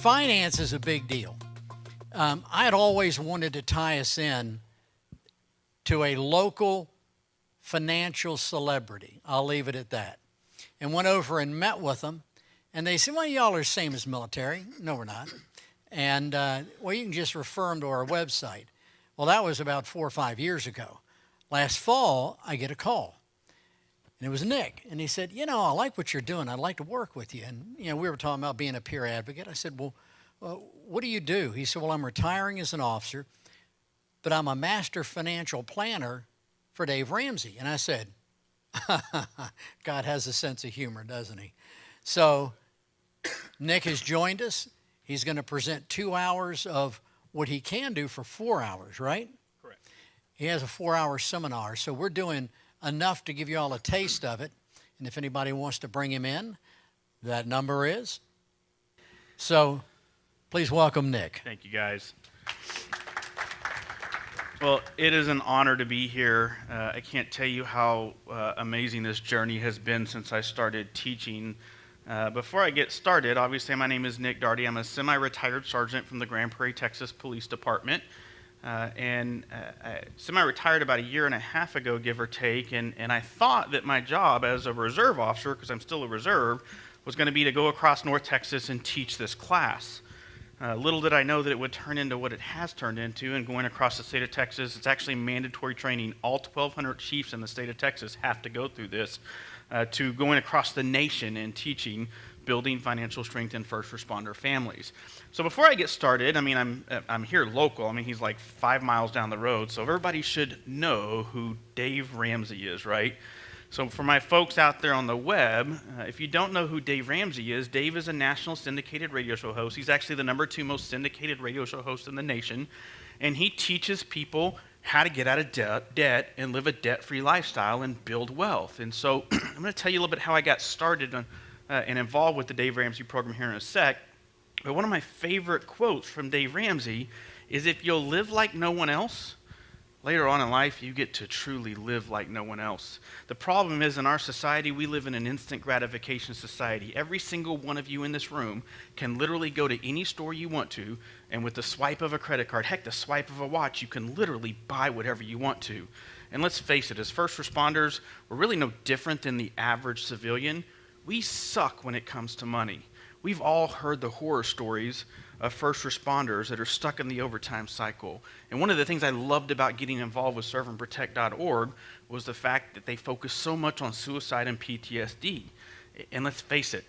finance is a big deal. I had always wanted to tie us in to a local financial celebrity. I'll leave it at that. And went over and met with them. And they said, well, y'all are the same as military. No, we're not. And, well, you can just refer them to our website. Well, that was about 4 or 5 years ago. Last fall, I get a call. And it was Nick. And he said, you know, I like what you're doing. I'd like to work with you. And, you know, we were talking about being a peer advocate. I said, well, what do you do? He said, well, I'm retiring as an officer, but I'm a master financial planner for Dave Ramsey. And I said, God has a sense of humor, doesn't he? So Nick has joined us. He's going to present 2 hours of what he can do for 4 hours, right? Correct. He has a 4-hour seminar. So we're doing enough to give you all a taste of it. And if anybody wants to bring him in, that number is. So please welcome Nick. Thank you, guys. Well, it is an honor to be here. I can't tell you how amazing this journey has been since I started teaching. Before I get started, obviously my name is Nick Daugherty. I'm a semi-retired sergeant from the Grand Prairie, Texas Police Department. Semi-retired about 1.5 years ago, give or take, and I thought that my job as a reserve officer, because I'm still a reserve, was going to be to go across North Texas and teach this class. Little did I know that it would turn into what it has turned into, and going across the state of Texas, it's actually mandatory training. All 1,200 chiefs in the state of Texas have to go through this, to going across the nation and teaching building financial strength in first responder families. So before I get started, I mean, I'm here local. I mean, he's like 5 miles down the road, so everybody should know who Dave Ramsey is, right? So for my folks out there on the web, if you don't know who Dave Ramsey is, Dave is a national syndicated radio show host. He's actually the #2 most syndicated radio show host in the nation, and he teaches people how to get out of debt and live a debt-free lifestyle and build wealth. And so I'm going to tell you a little bit how I got started and involved with the Dave Ramsey program here in a sec. But one of my favorite quotes from Dave Ramsey is, if you'll live like no one else, later on in life, you get to truly live like no one else. The problem is, in our society, we live in an instant gratification society. Every single one of you in this room can literally go to any store you want to, and with the swipe of a credit card, heck, the swipe of a watch, you can literally buy whatever you want to. And let's face it, as first responders, we're really no different than the average civilian. We suck when it comes to money. We've all heard the horror stories of first responders that are stuck in the overtime cycle. And one of the things I loved about getting involved with serveandprotect.org was the fact that they focus so much on suicide and PTSD. And let's face it,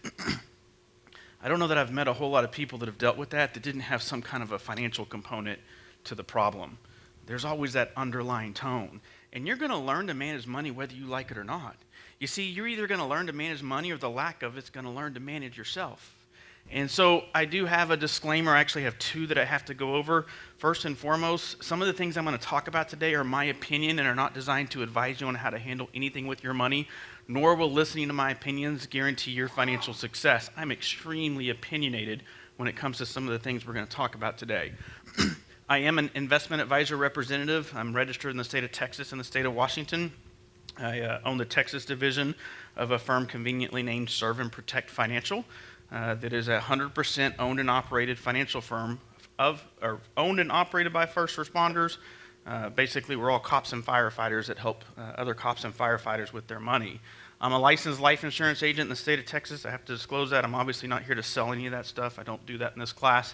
I don't know that I've met a whole lot of people that have dealt with that didn't have some kind of a financial component to the problem. There's always that underlying tone. And you're going to learn to manage money whether you like it or not. You see, you're either going to learn to manage money, or the lack of it's going to learn to manage yourself. And so I do have a disclaimer. I actually have 2 that I have to go over. First and foremost, some of the things I'm going to talk about today are my opinion and are not designed to advise you on how to handle anything with your money, nor will listening to my opinions guarantee your financial success. I'm extremely opinionated when it comes to some of the things we're going to talk about today. I am an investment advisor representative. I'm registered in the state of Texas and the state of Washington. I own the Texas division of a firm conveniently named Serve and Protect Financial. That is a 100% owned and operated financial firm owned and operated by first responders. Basically, we're all cops and firefighters that help other cops and firefighters with their money. I'm a licensed life insurance agent in the state of Texas. I have to disclose that. I'm obviously not here to sell any of that stuff. I don't do that in this class.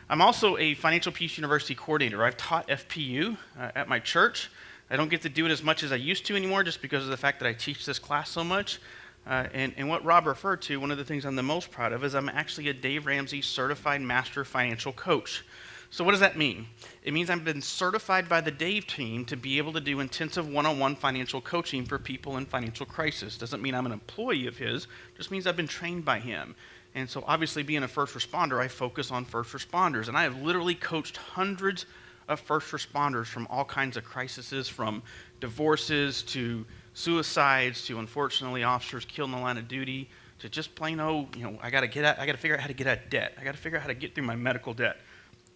I'm also a Financial Peace University coordinator. I've taught FPU at my church. I don't get to do it as much as I used to anymore, just because of the fact that I teach this class so much. And what Rob referred to, one of the things I'm the most proud of is I'm actually a Dave Ramsey Certified Master Financial Coach. So what does that mean? It means I've been certified by the Dave team to be able to do intensive one-on-one financial coaching for people in financial crisis. Doesn't mean I'm an employee of his, just means I've been trained by him. And so obviously, being a first responder, I focus on first responders. And I have literally coached hundreds of first responders from all kinds of crises, from divorces to suicides to, unfortunately, officers killed in the line of duty, to just plain old, I got to figure out how to get out of debt. I got to figure out how to get through my medical debt.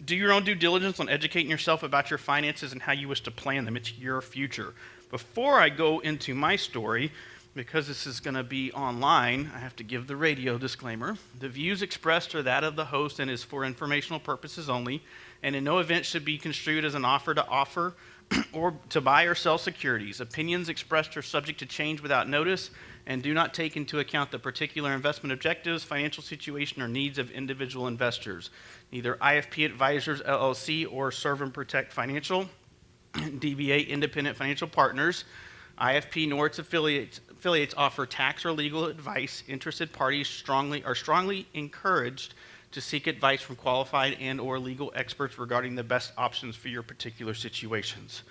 Do your own due diligence on educating yourself about your finances and how you wish to plan them. It's your future. Before I go into my story, because this is going to be online, I have to give the radio disclaimer. The views expressed are that of the host and is for informational purposes only, and in no event should be construed as an offer or to buy or sell securities. Opinions expressed are subject to change without notice and do not take into account the particular investment objectives, financial situation, or needs of individual investors. Neither IFP Advisors LLC or Serve and Protect Financial, DBA Independent Financial Partners, IFP nor its affiliates offer tax or legal advice. Interested parties are strongly encouraged to seek advice from qualified and or legal experts regarding the best options for your particular situations.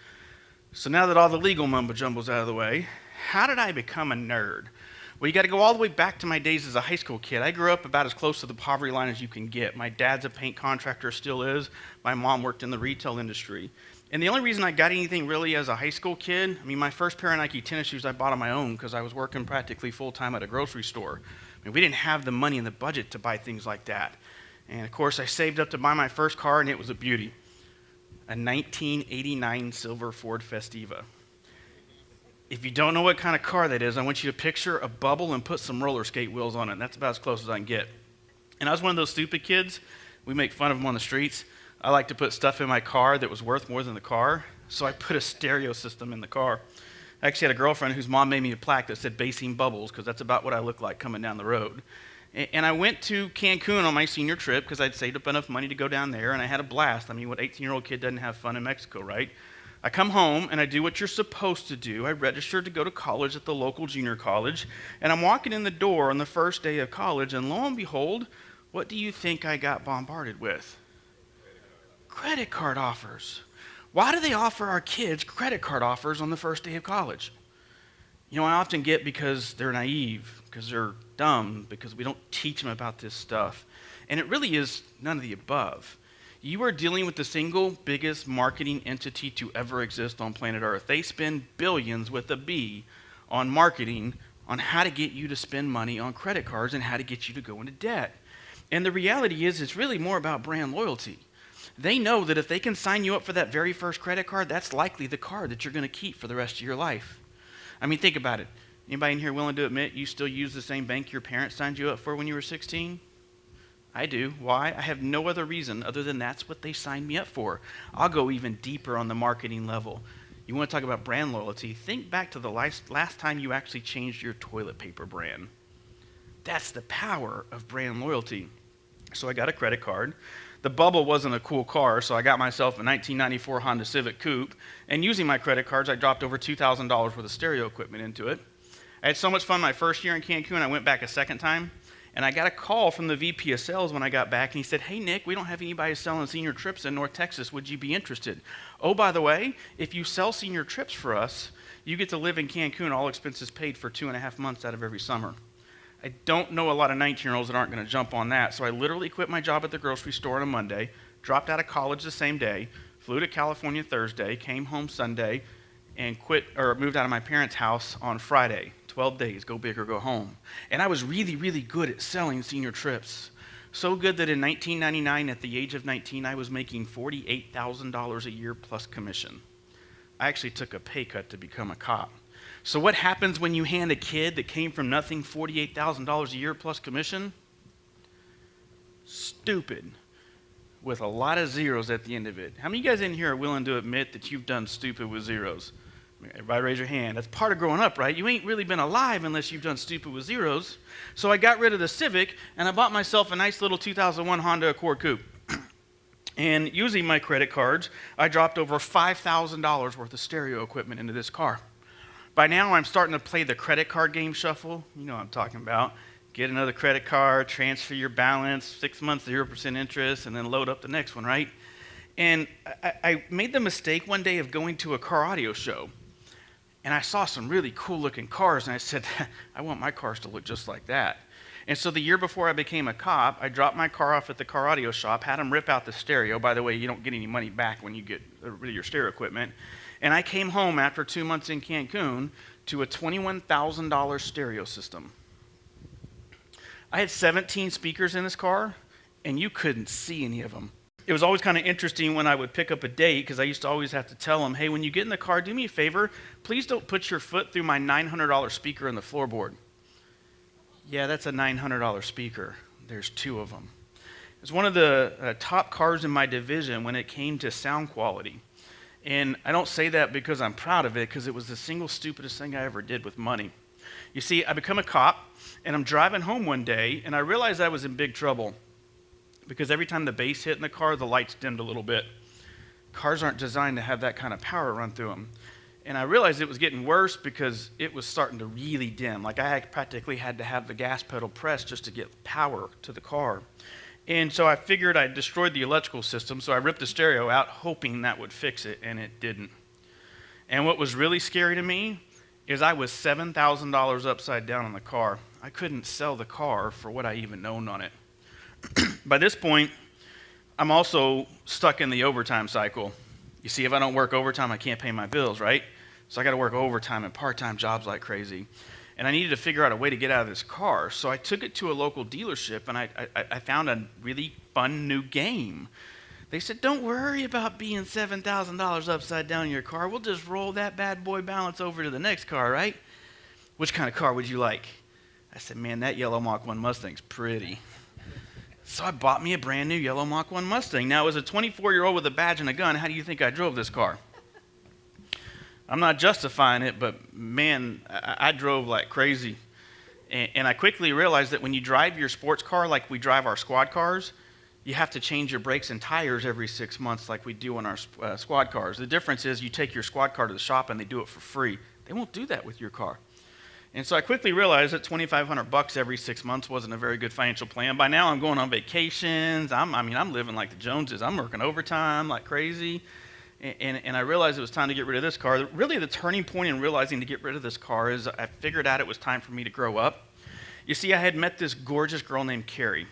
So now that all the legal mumbo jumbo's out of the way, how did I become a nerd? Well, you got to go all the way back to my days as a high school kid. I grew up about as close to the poverty line as you can get. My dad's a paint contractor, still is. My mom worked in the retail industry. And the only reason I got anything really as a high school kid, my first pair of Nike tennis shoes I bought on my own because I was working practically full-time at a grocery store. We didn't have the money in the budget to buy things like that. And of course, I saved up to buy my first car, and it was a beauty. A 1989 silver Ford Festiva. If you don't know what kind of car that is, I want you to picture a bubble and put some roller skate wheels on it. That's about as close as I can get. And I was one of those stupid kids. We make fun of them on the streets. I like to put stuff in my car that was worth more than the car, so I put a stereo system in the car. I actually had a girlfriend whose mom made me a plaque that said basing bubbles, because that's about what I look like coming down the road. And I went to Cancun on my senior trip because I'd saved up enough money to go down there, and I had a blast. What 18-year-old kid doesn't have fun in Mexico, right? I come home, and I do what you're supposed to do. I registered to go to college at the local junior college, and I'm walking in the door on the first day of college, and lo and behold, what do you think I got bombarded with? Credit card offers. Why do they offer our kids credit card offers on the first day of college? I often get because they're naive, because they're dumb, because we don't teach them about this stuff. And it really is none of the above. You are dealing with the single biggest marketing entity to ever exist on planet Earth. They spend billions with a B on marketing, on how to get you to spend money on credit cards and how to get you to go into debt. And the reality is, it's really more about brand loyalty. They know that if they can sign you up for that very first credit card, that's likely the card that you're going to keep for the rest of your life. Think about it. Anybody in here willing to admit you still use the same bank your parents signed you up for when you were 16? I do. Why? I have no other reason other than that's what they signed me up for. I'll go even deeper on the marketing level. You want to talk about brand loyalty? Think back to the last time you actually changed your toilet paper brand. That's the power of brand loyalty. So I got a credit card. The bubble wasn't a cool car, so I got myself a 1994 Honda Civic Coupe, and using my credit cards, I dropped over $2,000 worth of stereo equipment into it. I had so much fun my first year in Cancun, I went back a second time, and I got a call from the VP of sales when I got back, and he said, "Hey, Nick, we don't have anybody selling senior trips in North Texas. Would you be interested? Oh, by the way, if you sell senior trips for us, you get to live in Cancun, all expenses paid for 2.5 months out of every summer." I don't know a lot of 19-year-olds that aren't going to jump on that, so I literally quit my job at the grocery store on a Monday, dropped out of college the same day, flew to California Thursday, came home Sunday, and moved out of my parents' house on Friday. 12 days, go big or go home. And I was really, really good at selling senior trips. So good that in 1999, at the age of 19, I was making $48,000 a year plus commission. I actually took a pay cut to become a cop. So what happens when you hand a kid that came from nothing $48,000 a year plus commission? Stupid, with a lot of zeros at the end of it. How many of you guys in here are willing to admit that you've done stupid with zeros? Everybody raise your hand. That's part of growing up, right? You ain't really been alive unless you've done stupid with zeros. So I got rid of the Civic, and I bought myself a nice little 2001 Honda Accord Coupe. And using my credit cards, I dropped over $5,000 worth of stereo equipment into this car. By now, I'm starting to play the credit card game shuffle. You know what I'm talking about. Get another credit card, transfer your balance, 6 months, 0% interest, and then load up the next one, right? And I made the mistake one day of going to a car audio show. And I saw some really cool-looking cars, and I said, I want my cars to look just like that. And so the year before I became a cop, I dropped my car off at the car audio shop, had them rip out the stereo. By the way, you don't get any money back when you get rid of your stereo equipment. And I came home after 2 months in Cancun to a $21,000 stereo system. I had 17 speakers in this car, and you couldn't see any of them. It was always kind of interesting when I would pick up a date, because I used to always have to tell them, hey, when you get in the car, do me a favor, please don't put your foot through my $900 speaker in the floorboard. Yeah, that's a $900 speaker. There's 2 of them. It's one of the top cars in my division when it came to sound quality. And I don't say that because I'm proud of it, because it was the single stupidest thing I ever did with money. You see, I become a cop, and I'm driving home one day, and I realized I was in big trouble, because every time the bass hit in the car, the lights dimmed a little bit. Cars aren't designed to have that kind of power run through them. And I realized it was getting worse because it was starting to really dim. Like I practically had to have the gas pedal pressed just to get power to the car. And so I figured I destroyed the electrical system, so I ripped the stereo out hoping that would fix it, and it didn't. And what was really scary to me is I was $7,000 upside down on the car. I couldn't sell the car for what I even owned on it. By this point, I'm also stuck in the overtime cycle. You see, if I don't work overtime, I can't pay my bills, right? So I got to work overtime and part-time jobs like crazy. And I needed to figure out a way to get out of this car. So I took it to a local dealership, and I found a really fun new game. They said, don't worry about being $7,000 upside down in your car. We'll just roll that bad boy balance over to the next car, right? Which kind of car would you like? I said, man, that yellow Mach 1 Mustang's pretty. So I bought me a brand new yellow Mach 1 Mustang. Now, as a 24-year-old with a badge and a gun, how do you think I drove this car? I'm not justifying it, but man, I drove like crazy. And I quickly realized that when you drive your sports car like we drive our squad cars, you have to change your brakes and tires every 6 months like we do on our squad cars. The difference is you take your squad car to the shop and they do it for free. They won't do that with your car. And so I quickly realized that $2,500 every 6 months wasn't a very good financial plan. By now I'm going on vacations. I'm living like the Joneses. I'm working overtime like crazy. And I realized it was time to get rid of this car. Really the turning point in realizing to get rid of this car is I figured out it was time for me to grow up. You see, I had met this gorgeous girl named Carrie,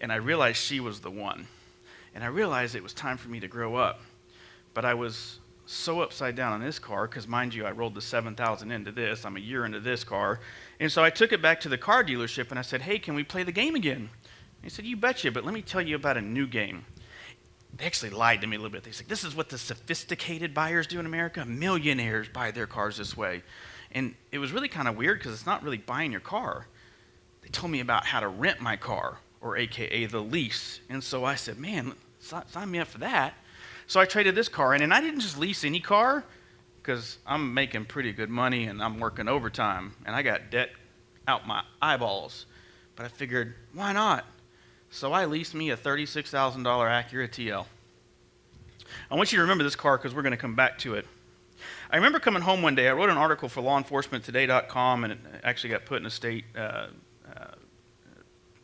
and I realized she was the one. And I realized it was time for me to grow up. But I was so upside down on this car, because mind you, I rolled the $7,000 into this. I'm a year into this car. And so I took it back to the car dealership, and I said, hey, can we play the game again? And he said, you betcha, but let me tell you about a new game. They actually lied to me a little bit. They said, this is what the sophisticated buyers do in America. Millionaires buy their cars this way. And it was really kind of weird, because it's not really buying your car. They told me about how to rent my car, or AKA the lease. And so I said, man, sign me up for that. So I traded this car in, and I didn't just lease any car, because I'm making pretty good money and I'm working overtime, and I got debt out my eyeballs. But I figured, why not? So I leased me a $36,000 Acura TL. I want you to remember this car because we're going to come back to it. I remember coming home one day. I wrote an article for lawenforcementtoday.com, and it actually got put in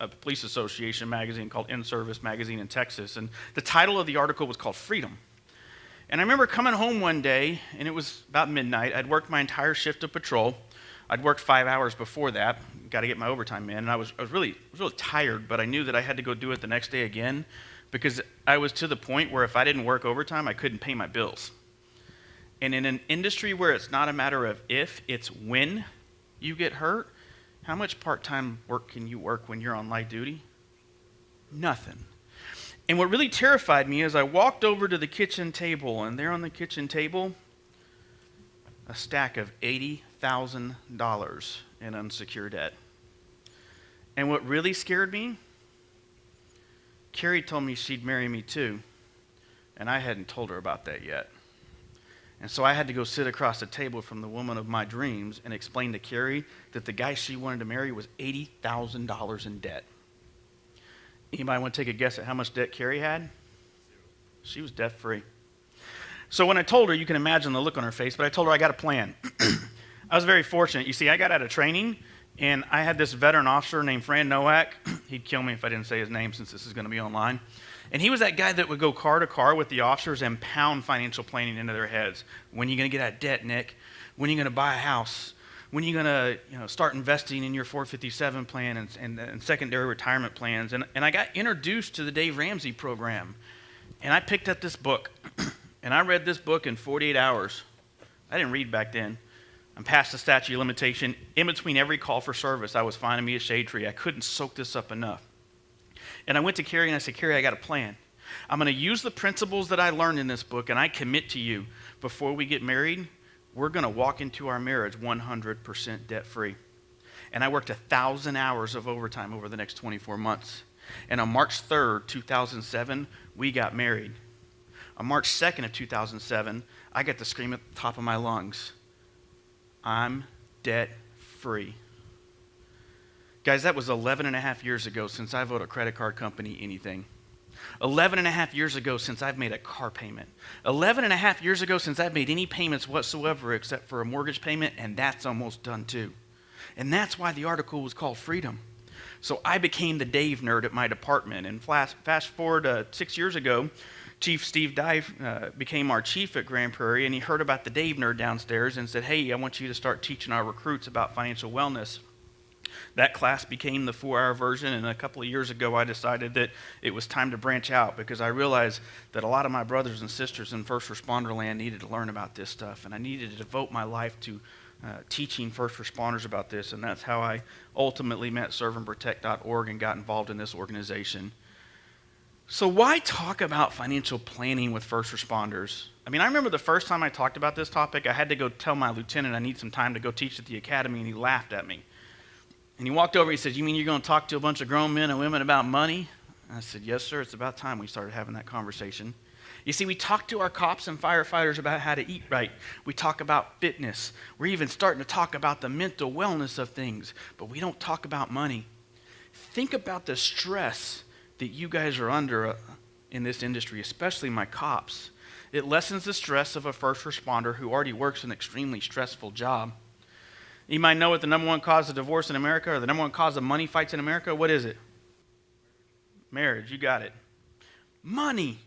a police association magazine called In Service Magazine in Texas. And the title of the article was called Freedom. And I remember coming home one day, and it was about midnight. I'd worked my entire shift of patrol. I'd worked 5 hours before that. Got to get my overtime in. And I was really tired, but I knew that I had to go do it the next day again, because I was to the point where if I didn't work overtime, I couldn't pay my bills. And in an industry where it's not a matter of if, it's when you get hurt, how much part-time work can you work when you're on light duty? Nothing. And what really terrified me is I walked over to the kitchen table, and there on the kitchen table, a stack of $80,000 in unsecured debt. And what really scared me, Carrie told me she'd marry me too, and I hadn't told her about that yet. And so I had to go sit across the table from the woman of my dreams and explain to Carrie that the guy she wanted to marry was $80,000 in debt. Anybody want to take a guess at how much debt Carrie had? She was debt-free. So when I told her, you can imagine the look on her face, but I told her I got a plan. I was very fortunate. You see, I got out of training, and I had this veteran officer named Fran Nowak. He'd kill me if I didn't say his name since this is going to be online. And he was that guy that would go car to car with the officers and pound financial planning into their heads. When are you going to get out of debt, Nick? When are you going to buy a house? When are you going to start investing in your 457 plan and secondary retirement plans? And I got introduced to the Dave Ramsey program. And I picked up this book. And I read this book in 48 hours. I didn't read back then. I'm past the statute of limitation. In between every call for service, I was finding me a shade tree. I couldn't soak this up enough. And I went to Carrie and I said, Carrie, I got a plan. I'm going to use the principles that I learned in this book, and I commit to you, before we get married, we're going to walk into our marriage 100% debt-free. And I worked 1,000 hours of overtime over the next 24 months. And on March 3rd, 2007, we got married. On March 2nd of 2007, I got to scream at the top of my lungs, I'm debt-free. Guys, that was 11 and a half years ago since I've owed a credit card company anything. 11 and a half years ago since I've made a car payment. 11 and a half years ago since I've made any payments whatsoever except for a mortgage payment, and that's almost done too. And that's why the article was called Freedom. So I became the Dave nerd at my department. And fast forward 6 years ago, Chief Steve Dive became our chief at Grand Prairie, and he heard about the Dave nerd downstairs and said, hey, I want you to start teaching our recruits about financial wellness. That class became the 4-hour version, and a couple of years ago I decided that it was time to branch out because I realized that a lot of my brothers and sisters in first responder land needed to learn about this stuff, and I needed to devote my life to teaching first responders about this, and that's how I ultimately met serveandprotect.org and got involved in this organization. So why talk about financial planning with first responders? I mean, I remember the first time I talked about this topic, I had to go tell my lieutenant I need some time to go teach at the academy, and he laughed at me. And he walked over and he said, you mean you're going to talk to a bunch of grown men and women about money? And I said, yes, sir. It's about time we started having that conversation. You see, we talk to our cops and firefighters about how to eat right. We talk about fitness. We're even starting to talk about the mental wellness of things, but we don't talk about money. Think about the stress that you guys are under in this industry, especially my cops. It lessens the stress of a first responder who already works an extremely stressful job. You might know what the number one cause of divorce in America, or the number one cause of money fights in America. What is it? Marriage. You got it. Money.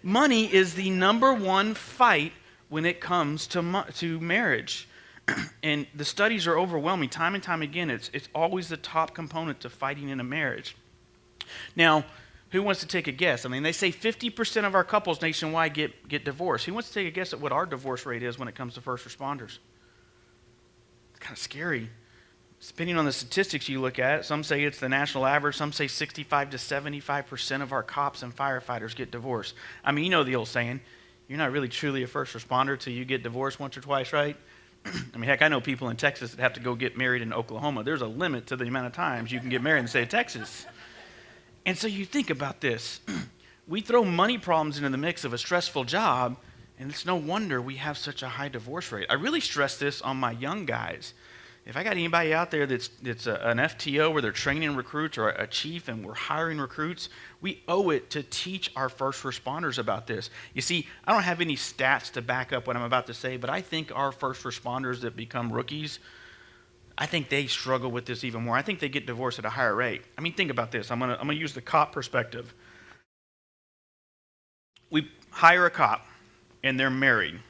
Money is the number one fight when it comes to marriage. And the studies are overwhelming. Time and time again, it's always the top component to fighting in a marriage. Now, who wants to take a guess? I mean, they say 50% of our couples nationwide get divorced. Who wants to take a guess at what our divorce rate is when it comes to first responders? It's kind of scary. Depending on the statistics you look at, some say it's the national average, some say 65 to 75% of our cops and firefighters get divorced. I mean, you know the old saying, you're not really truly a first responder till you get divorced once or twice, right? I mean, heck, I know people in Texas that have to go get married in Oklahoma. There's a limit to the amount of times you can get married in the state of Texas. And so you think about this. We throw money problems into the mix of a stressful job, and it's no wonder we have such a high divorce rate. I really stress this on my young guys. If I got anybody out there that's an FTO where they're training recruits or a chief and we're hiring recruits, we owe it to teach our first responders about this. You see, I don't have any stats to back up what I'm about to say, but I think our first responders that become rookies, I think they struggle with this even more. I think they get divorced at a higher rate. I mean, think about this. I'm gonna use the cop perspective. We hire a cop, and they're married.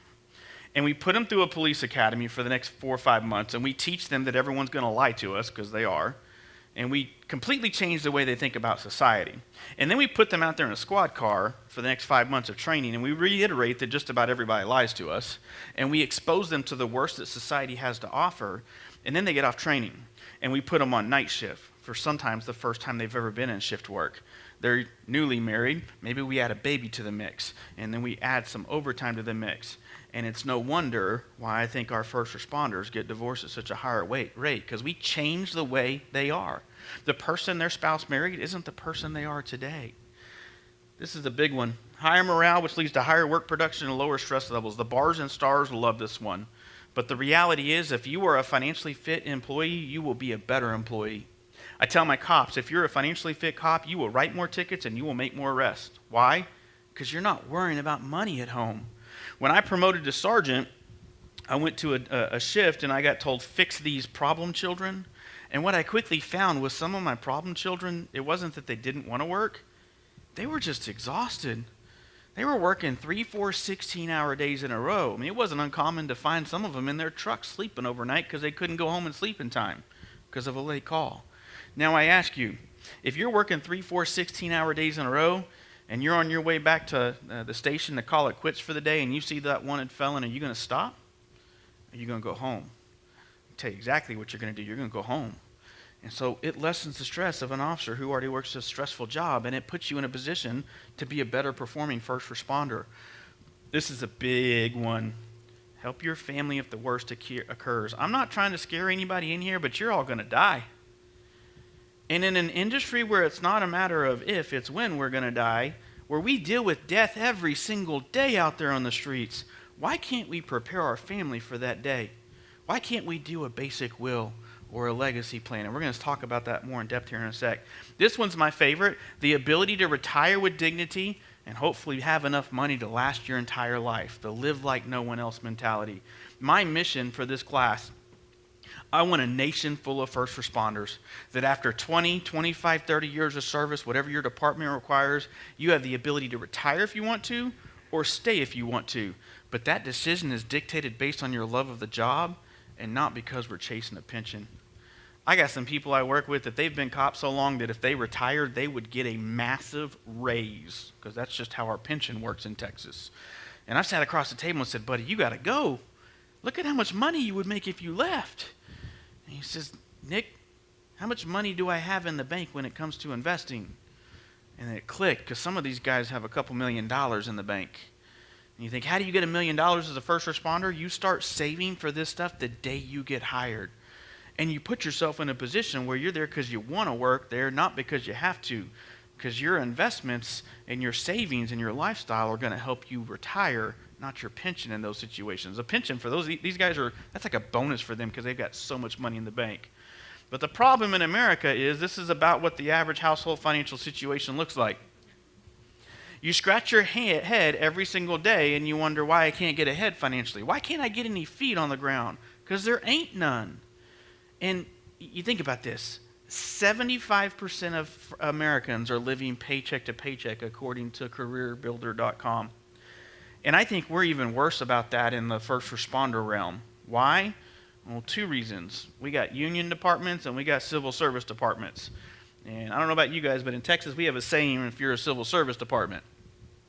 And we put them through a police academy for the next 4 or 5 months, and we teach them that everyone's going to lie to us, because they are. And we completely change the way they think about society. And then we put them out there in a squad car for the next 5 months of training, and we reiterate that just about everybody lies to us. And we expose them to the worst that society has to offer, and then they get off training. And we put them on night shift for sometimes the first time they've ever been in shift work. They're newly married. Maybe we add a baby to the mix, and then we add some overtime to the mix. And it's no wonder why I think our first responders get divorced at such a higher rate, because we change the way they are. The person their spouse married isn't the person they are today. This is a big one. Higher morale, which leads to higher work production and lower stress levels. The bars and stars love this one. But the reality is, if you are a financially fit employee, you will be a better employee. I tell my cops, if you're a financially fit cop, you will write more tickets and you will make more arrests. Why? Because you're not worrying about money at home. When I promoted to sergeant, I went to a shift and I got told, fix these problem children. And what I quickly found was some of my problem children, it wasn't that they didn't want to work. They were just exhausted. They were working 3, 4, 16-hour days in a row. I mean, it wasn't uncommon to find some of them in their truck sleeping overnight because they couldn't go home and sleep in time because of a late call. Now I ask you, if you're working 3, 4, 16-hour days in a row, and you're on your way back to the station to call it quits for the day, and you see that wanted felon, are you going to stop? Or are you going to go home? I'll tell you exactly what you're going to do. You're going to go home. And so it lessens the stress of an officer who already works a stressful job, and it puts you in a position to be a better performing first responder. This is a big one. Help your family if the worst occurs. I'm not trying to scare anybody in here, but you're all going to die. And in an industry where it's not a matter of if, it's when we're going to die, where we deal with death every single day out there on the streets, why can't we prepare our family for that day? Why can't we do a basic will or a legacy plan? And we're going to talk about that more in depth here in a sec. This one's my favorite, the ability to retire with dignity and hopefully have enough money to last your entire life, the live like no one else mentality. My mission for this class, I want a nation full of first responders that after 20, 25, 30 years of service, whatever your department requires, you have the ability to retire if you want to or stay if you want to. But that decision is dictated based on your love of the job and not because we're chasing a pension. I got some people I work with that they've been cops so long that if they retired, they would get a massive raise because that's just how our pension works in Texas. And I sat across the table and said, buddy, you got to go. Look at how much money you would make if you left. And he says, Nick, how much money do I have in the bank when it comes to investing? And it clicked because some of these guys have a couple $1 million in the bank. And you think, how do you get $1 million as a first responder? You start saving for this stuff the day you get hired. And you put yourself in a position where you're there because you want to work there, not because you have to. Because your investments and your savings and your lifestyle are going to help you retire, not your pension in those situations. A pension for these guys that's like a bonus for them because they've got so much money in the bank. But the problem in America is this is about what the average household financial situation looks like. You scratch your head every single day and you wonder why I can't get ahead financially. Why can't I get any feet on the ground? Because there ain't none. And you think about this. 75% of Americans are living paycheck to paycheck according to careerbuilder.com. And I think we're even worse about that in the first responder realm. Why? Well, two reasons. We got union departments and we got civil service departments. And I don't know about you guys, but in Texas we have a saying if you're a civil service department.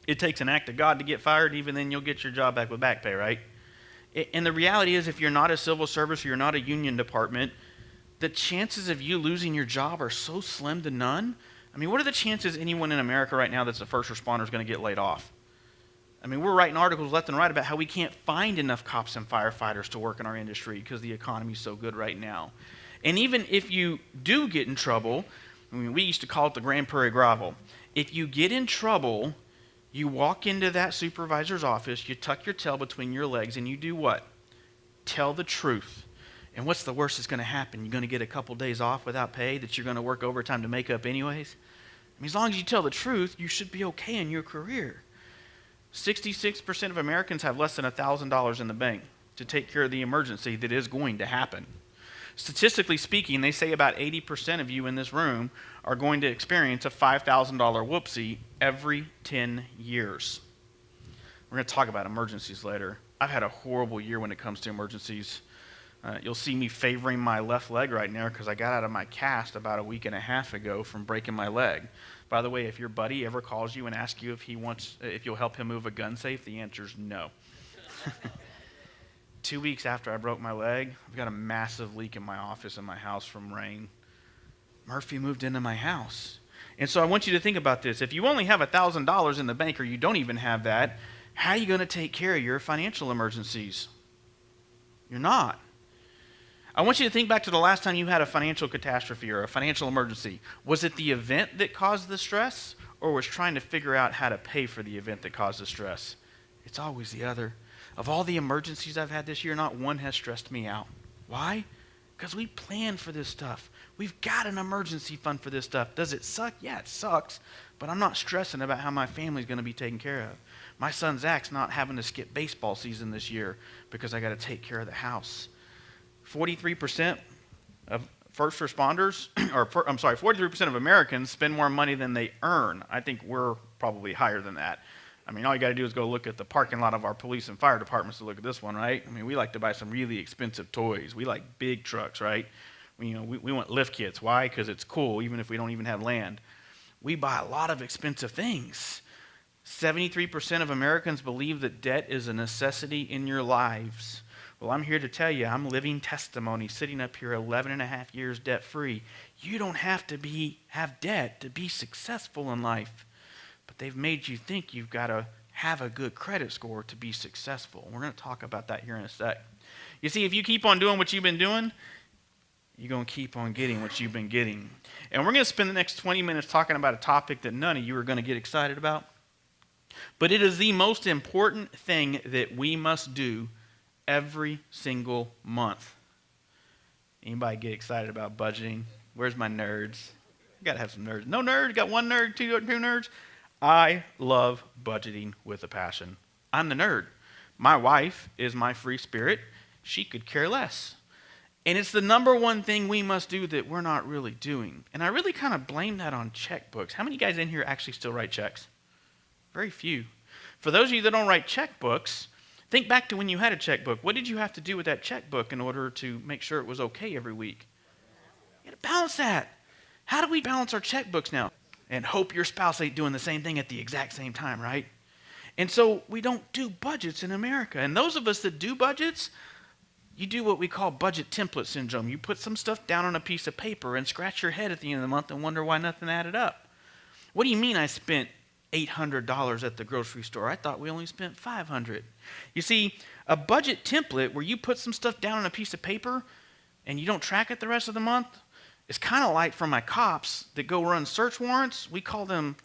It takes an act of God to get fired, even then you'll get your job back with back pay, right? And the reality is if you're not a civil service or you're not a union department, the chances of you losing your job are so slim to none. I mean, what are the chances anyone in America right now that's a first responder is going to get laid off? I mean, we're writing articles left and right about how we can't find enough cops and firefighters to work in our industry because the economy's so good right now. And even if you do get in trouble, I mean, we used to call it the Grand Prairie Grovel. If you get in trouble, you walk into that supervisor's office, you tuck your tail between your legs, and you do what? Tell the truth. And what's the worst that's going to happen? You're going to get a couple days off without pay that you're going to work overtime to make up anyways? I mean, as long as you tell the truth, you should be okay in your career. 66% of Americans have less than $1,000 in the bank to take care of the emergency that is going to happen. Statistically speaking, they say about 80% of you in this room are going to experience a $5,000 whoopsie every 10 years. We're going to talk about emergencies later. I've had a horrible year when it comes to emergencies. You'll see me favoring my left leg right now because I got out of my cast about a week and a half ago from breaking my leg. By the way, if your buddy ever calls you and asks you if you'll help him move a gun safe, the answer is no. 2 weeks after I broke my leg, I've got a massive leak in my office in my house from rain. Murphy moved into my house. And so I want you to think about this. If you only have $1,000 in the bank or you don't even have that, how are you going to take care of your financial emergencies? You're not. I want you to think back to the last time you had a financial catastrophe or a financial emergency. Was it the event that caused the stress, or was trying to figure out how to pay for the event that caused the stress? It's always the other. Of all the emergencies I've had this year, not one has stressed me out. Why? Because we planned for this stuff. We've got an emergency fund for this stuff. Does it suck? Yeah, it sucks. But I'm not stressing about how my family's going to be taken care of. My son Zach's not having to skip baseball season this year because I got to take care of the house. 43% of first responders, 43% of Americans spend more money than they earn. I think we're probably higher than that. I mean, all you got to do is go look at the parking lot of our police and fire departments to look at this one, right? I mean, we like to buy some really expensive toys. We like big trucks, right? We want lift kits. Why? Because it's cool, even if we don't even have land. We buy a lot of expensive things. 73% of Americans believe that debt is a necessity in your lives. Well, I'm here to tell you, I'm living testimony, sitting up here 11 and a half years debt-free. You don't have to have debt to be successful in life. But they've made you think you've got to have a good credit score to be successful. We're going to talk about that here in a sec. You see, if you keep on doing what you've been doing, you're going to keep on getting what you've been getting. And we're going to spend the next 20 minutes talking about a topic that none of you are going to get excited about. But it is the most important thing that we must do every single month. Anybody get excited about budgeting? Where's my nerds? You got to have some nerds. No nerds? Got one nerd, two nerds? I love budgeting with a passion. I'm the nerd. My wife is my free spirit. She could care less. And it's the number one thing we must do that we're not really doing. And I really kind of blame that on checkbooks. How many guys in here actually still write checks? Very few. For those of you that don't write checkbooks, think back to when you had a checkbook. What did you have to do with that checkbook in order to make sure it was okay every week? You had to balance that. How do we balance our checkbooks now? And hope your spouse ain't doing the same thing at the exact same time, right? And so we don't do budgets in America. And those of us that do budgets, you do what we call budget template syndrome. You put some stuff down on a piece of paper and scratch your head at the end of the month and wonder why nothing added up. What do you mean I spent $800 at the grocery store? I thought we only spent $500. You see, a budget template where you put some stuff down on a piece of paper and you don't track it the rest of the month, it's kind of like for my cops that go run search warrants. We call them,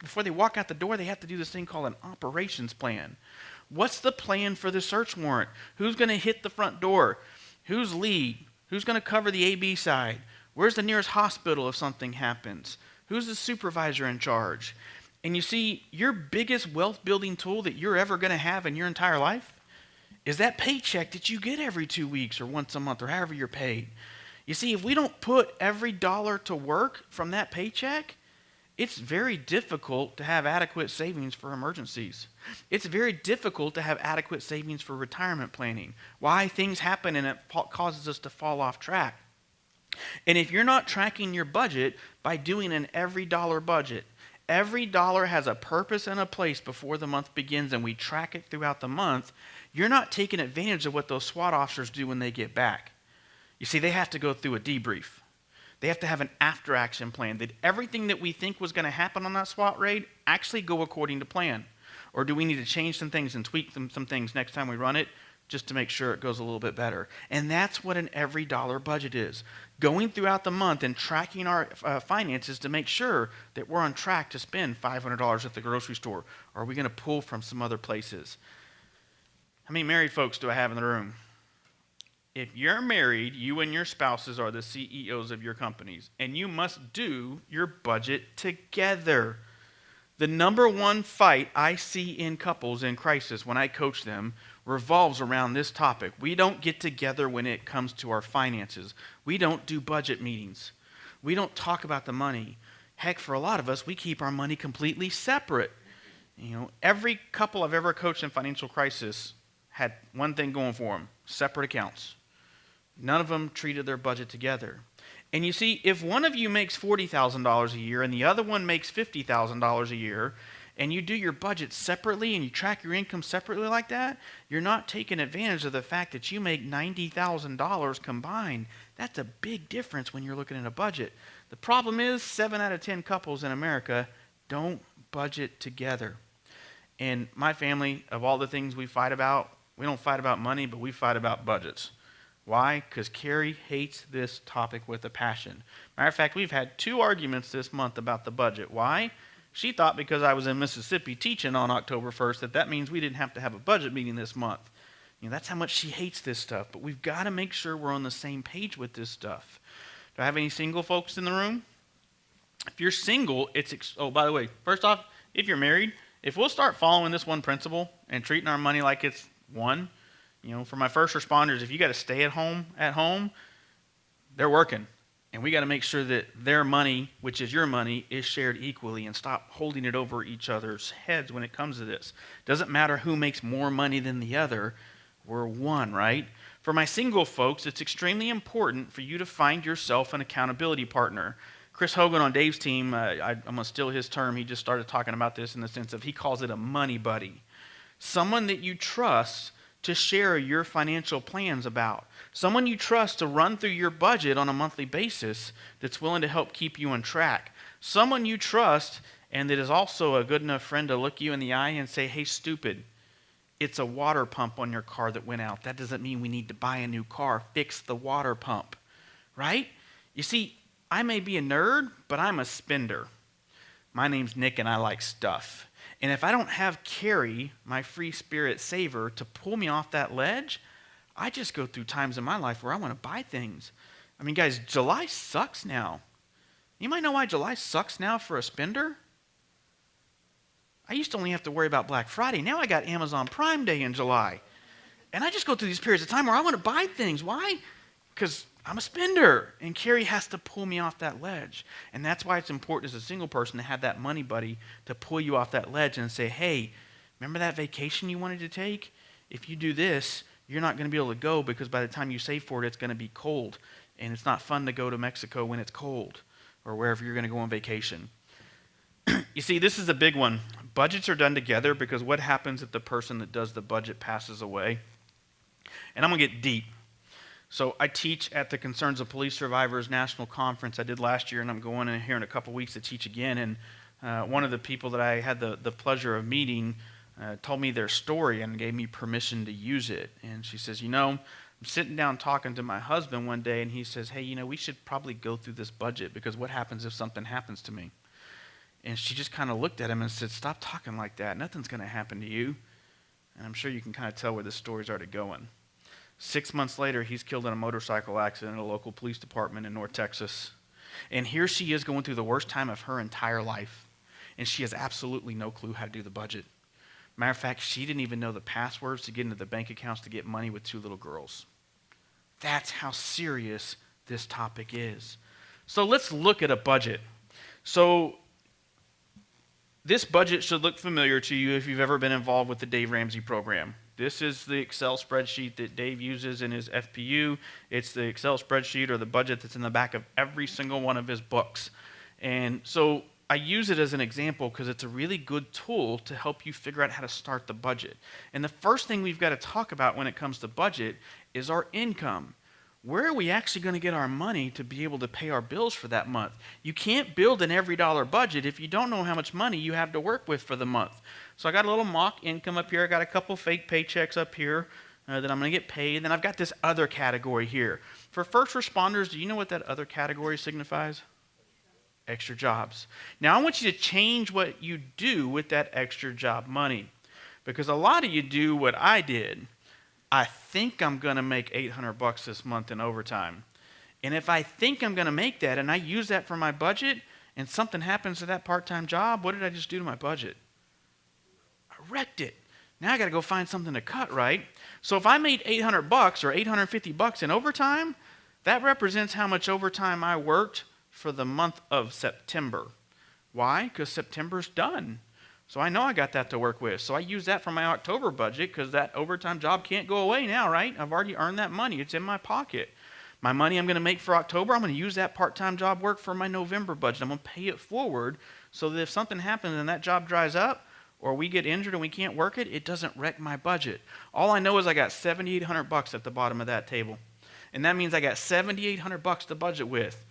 before they walk out the door, they have to do this thing called an operations plan. What's the plan for the search warrant? Who's going to hit the front door? Who's lead? Who's going to cover the AB side? Where's the nearest hospital if something happens? Who's the supervisor in charge? And you see, your biggest wealth building tool that you're ever going to have in your entire life is that paycheck that you get every 2 weeks or once a month or however you're paid. You see, if we don't put every dollar to work from that paycheck, it's very difficult to have adequate savings for emergencies. It's very difficult to have adequate savings for retirement planning. Why? Things happen and it causes us to fall off track. And if you're not tracking your budget by doing an every dollar budget, every dollar has a purpose and a place before the month begins and we track it throughout the month, you're not taking advantage of what those SWAT officers do when they get back. You see, they have to go through a debrief. They have to have an after-action plan. Did everything that we think was going to happen on that SWAT raid actually go according to plan? Or do we need to change some things and tweak some things next time we run it just to make sure it goes a little bit better? And that's what an every dollar budget is. Going throughout the month and tracking our finances to make sure that we're on track to spend $500 at the grocery store. Or are we going to pull from some other places? How many married folks do I have in the room? If you're married, you and your spouses are the CEOs of your companies, and you must do your budget together. The number one fight I see in couples in crisis when I coach them revolves around this topic. We don't get together when it comes to our finances. We don't do budget meetings. We don't talk about the money. Heck, for a lot of us, we keep our money completely separate. You know, every couple I've ever coached in financial crisis had one thing going for them: separate accounts. None of them treated their budget together. And you see, if one of you makes $40,000 a year and the other one makes $50,000 a year, and you do your budget separately and you track your income separately like that, you're not taking advantage of the fact that you make $90,000 combined. That's a big difference when you're looking at a budget. The problem is 7 out of 10 couples in America don't budget together. And my family, of all the things we fight about, we don't fight about money, but we fight about budgets. Why? Because Carrie hates this topic with a passion. Matter of fact, we've had 2 arguments this month about the budget. Why? She thought because I was in Mississippi teaching on October 1st that means we didn't have to have a budget meeting this month. You know, that's how much she hates this stuff. But we've got to make sure we're on the same page with this stuff. Do I have any single folks in the room? If you're single, oh, by the way, first off, if you're married, if we'll start following this one principle and treating our money like it's one, you know, for my first responders, if you got to stay at home, they're working. And we got to make sure that their money, which is your money, is shared equally and stop holding it over each other's heads when it comes to this. Doesn't matter who makes more money than the other. We're one, right? For my single folks, it's extremely important for you to find yourself an accountability partner. Chris Hogan on Dave's team, I'm going to steal his term. He just started talking about this in the sense of he calls it a money buddy. Someone that you trust to share your financial plans about. Someone you trust to run through your budget on a monthly basis that's willing to help keep you on track. Someone you trust and that is also a good enough friend to look you in the eye and say, hey, stupid, it's a water pump on your car that went out. That doesn't mean we need to buy a new car. Fix the water pump, right? You see, I may be a nerd, but I'm a spender. My name's Nick and I like stuff. And if I don't have Carrie, my free spirit saver, to pull me off that ledge, I just go through times in my life where I want to buy things. I mean, guys, July sucks now. You might know why July sucks now for a spender. I used to only have to worry about Black Friday. Now I got Amazon Prime Day in July. And I just go through these periods of time where I want to buy things. Why? Because I'm a spender, and Carrie has to pull me off that ledge. And that's why it's important as a single person to have that money buddy to pull you off that ledge and say, hey, remember that vacation you wanted to take? If you do this, you're not going to be able to go because by the time you save for it, it's going to be cold. And it's not fun to go to Mexico when it's cold or wherever you're going to go on vacation. You see, this is a big one. Budgets are done together because what happens if the person that does the budget passes away? And I'm going to get deep. So I teach at the Concerns of Police Survivors National Conference I did last year, and I'm going in here in a couple weeks to teach again. And one of the people that I had the pleasure of meeting told me their story and gave me permission to use it. And she says, I'm sitting down talking to my husband one day, and he says, hey, we should probably go through this budget because what happens if something happens to me? And she just kind of looked at him and said, stop talking like that. Nothing's going to happen to you. And I'm sure you can kind of tell where the story's already going. 6 months later, he's killed in a motorcycle accident in a local police department in North Texas. And here she is going through the worst time of her entire life. And she has absolutely no clue how to do the budget. Matter of fact, she didn't even know the passwords to get into the bank accounts to get money with 2 little girls. That's how serious this topic is. So let's look at a budget. So this budget should look familiar to you if you've ever been involved with the Dave Ramsey program. This is the Excel spreadsheet that Dave uses in his FPU. It's the Excel spreadsheet or the budget that's in the back of every single one of his books. And so I use it as an example because it's a really good tool to help you figure out how to start the budget. And the first thing we've got to talk about when it comes to budget is our income. Where are we actually going to get our money to be able to pay our bills for that month? You can't build an every dollar budget if you don't know how much money you have to work with for the month. So I got a little mock income up here. I got a couple fake paychecks up here that I'm going to get paid. Then I've got this other category here. For first responders, do you know what that other category signifies? Extra jobs. Now I want you to change what you do with that extra job money. Because a lot of you do what I did. I think I'm going to make $800 this month in overtime. And if I think I'm going to make that and I use that for my budget and something happens to that part-time job, what did I just do to my budget? I wrecked it. Now I got to go find something to cut, right? So if I made $800 or $850 in overtime, that represents how much overtime I worked for the month of September. Why? Because September's done. So I know I got that to work with. So I use that for my October budget because that overtime job can't go away now, right? I've already earned that money. It's in my pocket. My money I'm going to make for October, I'm going to use that part-time job work for my November budget. I'm going to pay it forward so that if something happens and that job dries up or we get injured and we can't work it, it doesn't wreck my budget. All I know is I got $7,800 at the bottom of that table. And that means I got $7,800 to budget with.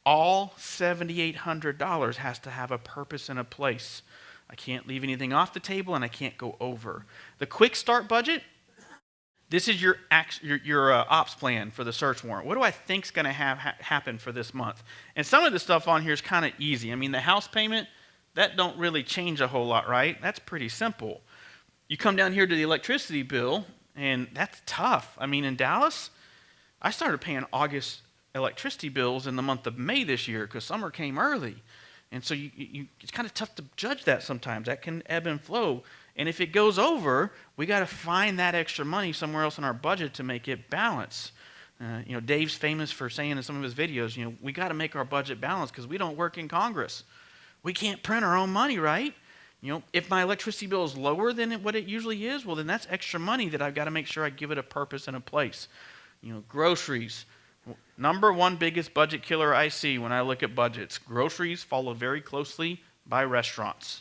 All $7,800 has to have a purpose and a place. I can't leave anything off the table, and I can't go over. The quick start budget, this is your ops plan for the search warrant. What do I think is going to happen for this month? And some of the stuff on here is kind of easy. I mean, the house payment, that don't really change a whole lot, right? That's pretty simple. You come down here to the electricity bill, and that's tough. I mean, in Dallas, I started paying August electricity bills in the month of May this year because summer came early. And so it's kind of tough to judge that sometimes. That can ebb and flow. And if it goes over, we got to find that extra money somewhere else in our budget to make it balance. Dave's famous for saying in some of his videos, we got to make our budget balance because we don't work in Congress. We can't print our own money, right? If my electricity bill is lower than what it usually is, well, then that's extra money that I've got to make sure I give it a purpose and a place. Groceries. Number one biggest budget killer I see when I look at budgets. Groceries followed very closely by restaurants.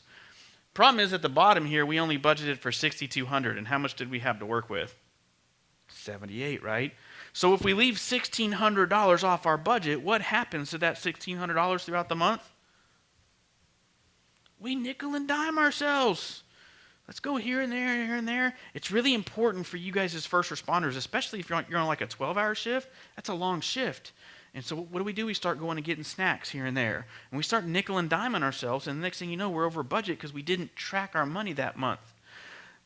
Problem is, at the bottom here, we only budgeted for $6,200, and how much did we have to work with? $78, right? So if we leave $1,600 off our budget, what happens to that $1,600 throughout the month? We nickel and dime ourselves. Let's go here and there and here and there. It's really important for you guys as first responders, especially if you're on like a 12-hour shift. That's a long shift. And so what do? We start going and getting snacks here and there. And we start nickel and diming ourselves, and the next thing you know, we're over budget because we didn't track our money that month.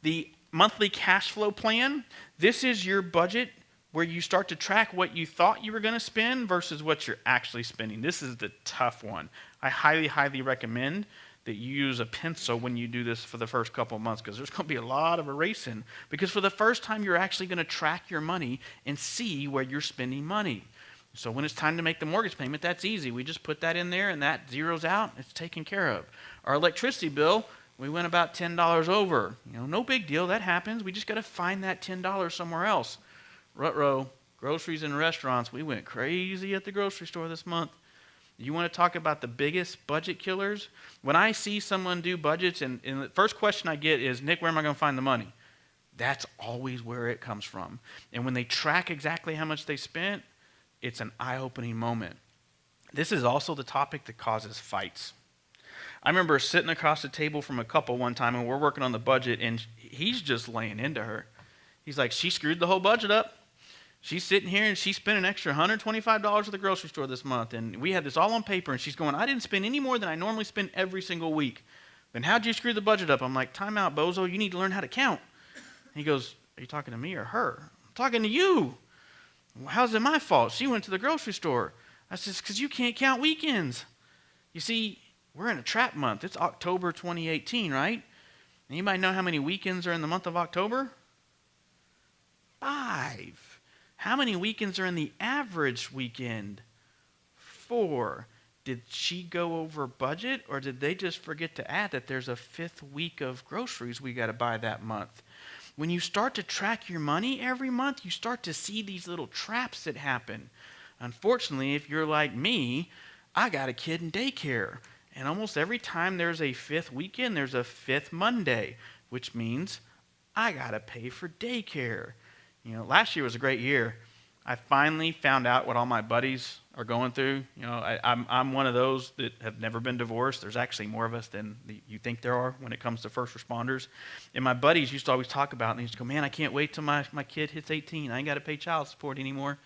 The monthly cash flow plan, this is your budget where you start to track what you thought you were going to spend versus what you're actually spending. This is the tough one. I highly, highly recommend that you use a pencil when you do this for the first couple of months, because there's going to be a lot of erasing. Because for the first time, you're actually going to track your money and see where you're spending money. So when it's time to make the mortgage payment, that's easy. We just put that in there, and that zeroes out. It's taken care of. Our electricity bill, we went about $10 over. No big deal. That happens. We just got to find that $10 somewhere else. Ruh-roh, groceries and restaurants. We went crazy at the grocery store this month. You want to talk about the biggest budget killers? When I see someone do budgets, and the first question I get is, Nick, where am I going to find the money? That's always where it comes from. And when they track exactly how much they spent, it's an eye-opening moment. This is also the topic that causes fights. I remember sitting across the table from a couple one time, and we're working on the budget, and he's just laying into her. He's like, she screwed the whole budget up. She's sitting here, and she spent an extra $125 at the grocery store this month, and we had this all on paper, and she's going, I didn't spend any more than I normally spend every single week. Then how'd you screw the budget up? I'm like, time out, bozo, you need to learn how to count. And he goes, are you talking to me or her? I'm talking to you. Well, how's it my fault? She went to the grocery store. I said, because you can't count weekends. You see, we're in a trap month. It's October 2018, right? Anybody know how many weekends are in the month of October? 5. How many weekends are in the average weekend? 4. Did she go over budget, or did they just forget to add that there's a 5th week of groceries we got to buy that month? When you start to track your money every month, you start to see these little traps that happen. Unfortunately, if you're like me, I got a kid in daycare. And almost every time there's a 5th weekend, there's a 5th Monday, which means I got to pay for daycare. Last year was a great year. I finally found out what all my buddies are going through. I'm one of those that have never been divorced. There's actually more of us than you think there are when it comes to first responders. And my buddies used to always talk about it, and they used to go, man, I can't wait till my kid hits 18. I ain't got to pay child support anymore.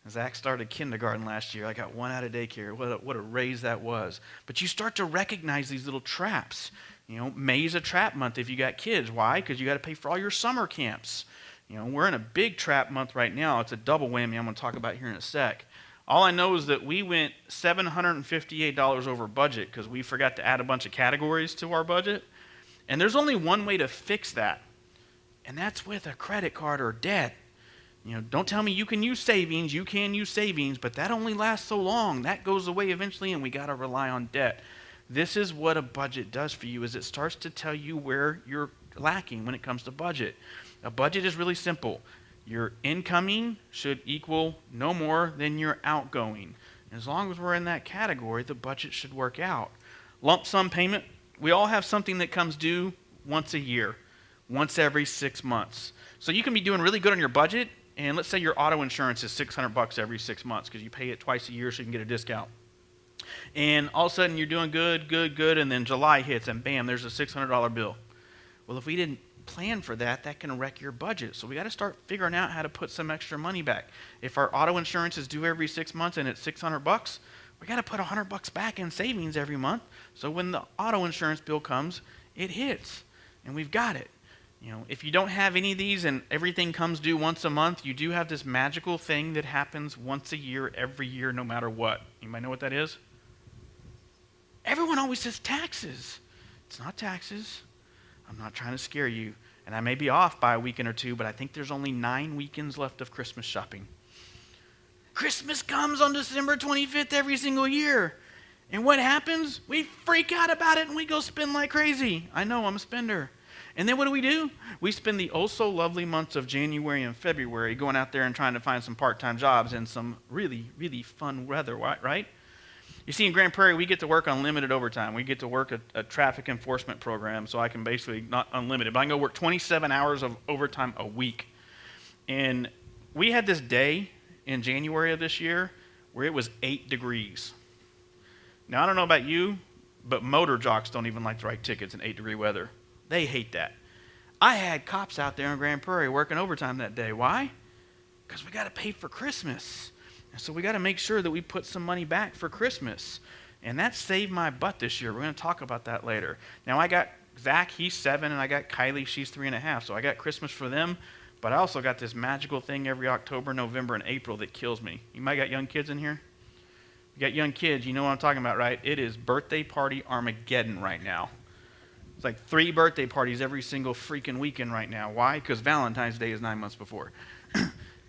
And Zach started kindergarten last year. I got 1 out of daycare. What a raise that was. But you start to recognize these little traps. May's a trap month if you got kids. Why? Because you got to pay for all your summer camps. We're in a big trap month right now. It's a double whammy I'm going to talk about here in a sec. All I know is that we went $758 over budget because we forgot to add a bunch of categories to our budget. And there's only one way to fix that, and that's with a credit card or debt. Don't tell me you can use savings. You can use savings, but that only lasts so long. That goes away eventually, and we got to rely on debt. This is what a budget does for you, is it starts to tell you where you're lacking when it comes to budget. A budget is really simple. Your incoming should equal no more than your outgoing. As long as we're in that category, the budget should work out. Lump sum payment, we all have something that comes due once a year, once every 6 months. So you can be doing really good on your budget, and let's say your auto insurance is $600 every 6 months because you pay it twice a year so you can get a discount. And all of a sudden you're doing good, and then July hits, and bam, there's a $600 bill. Well, if we didn't plan for that, that can wreck your budget. So we got to start figuring out how to put some extra money back. If our auto insurance is due every 6 months and it's $600, we got to put $100 back in savings every month. So when the auto insurance bill comes, it hits, and we've got it. If you don't have any of these and everything comes due once a month, you do have this magical thing that happens once a year, every year, no matter what. You might know what that is? Everyone always says taxes. It's not taxes. I'm not trying to scare you, and I may be off by a weekend or two, but I think there's only 9 weekends left of Christmas shopping. Christmas comes on December 25th every single year, and what happens? We freak out about it, and we go spend like crazy. I know, I'm a spender. And then what do? We spend the oh-so-lovely months of January and February going out there and trying to find some part-time jobs and some really, really fun weather, right? You see, in Grand Prairie, we get to work unlimited overtime. We get to work a traffic enforcement program, so I can basically, not unlimited, but I can go work 27 hours of overtime a week. And we had this day in January of this year where it was 8 degrees. Now, I don't know about you, but motor jocks don't even like to write tickets in 8-degree weather. They hate that. I had cops out there in Grand Prairie working overtime that day. Why? Because we got to pay for Christmas. And so we got to make sure that we put some money back for Christmas. And that saved my butt this year. We're going to talk about that later. Now, I got Zach, he's 7, and I got Kylie, she's 3.5. So I got Christmas for them. But I also got this magical thing every October, November, and April that kills me. You might got young kids in here? You got young kids, you know what I'm talking about, right? It is birthday party Armageddon right now. It's like 3 birthday parties every single freaking weekend right now. Why? Because Valentine's Day is 9 months before.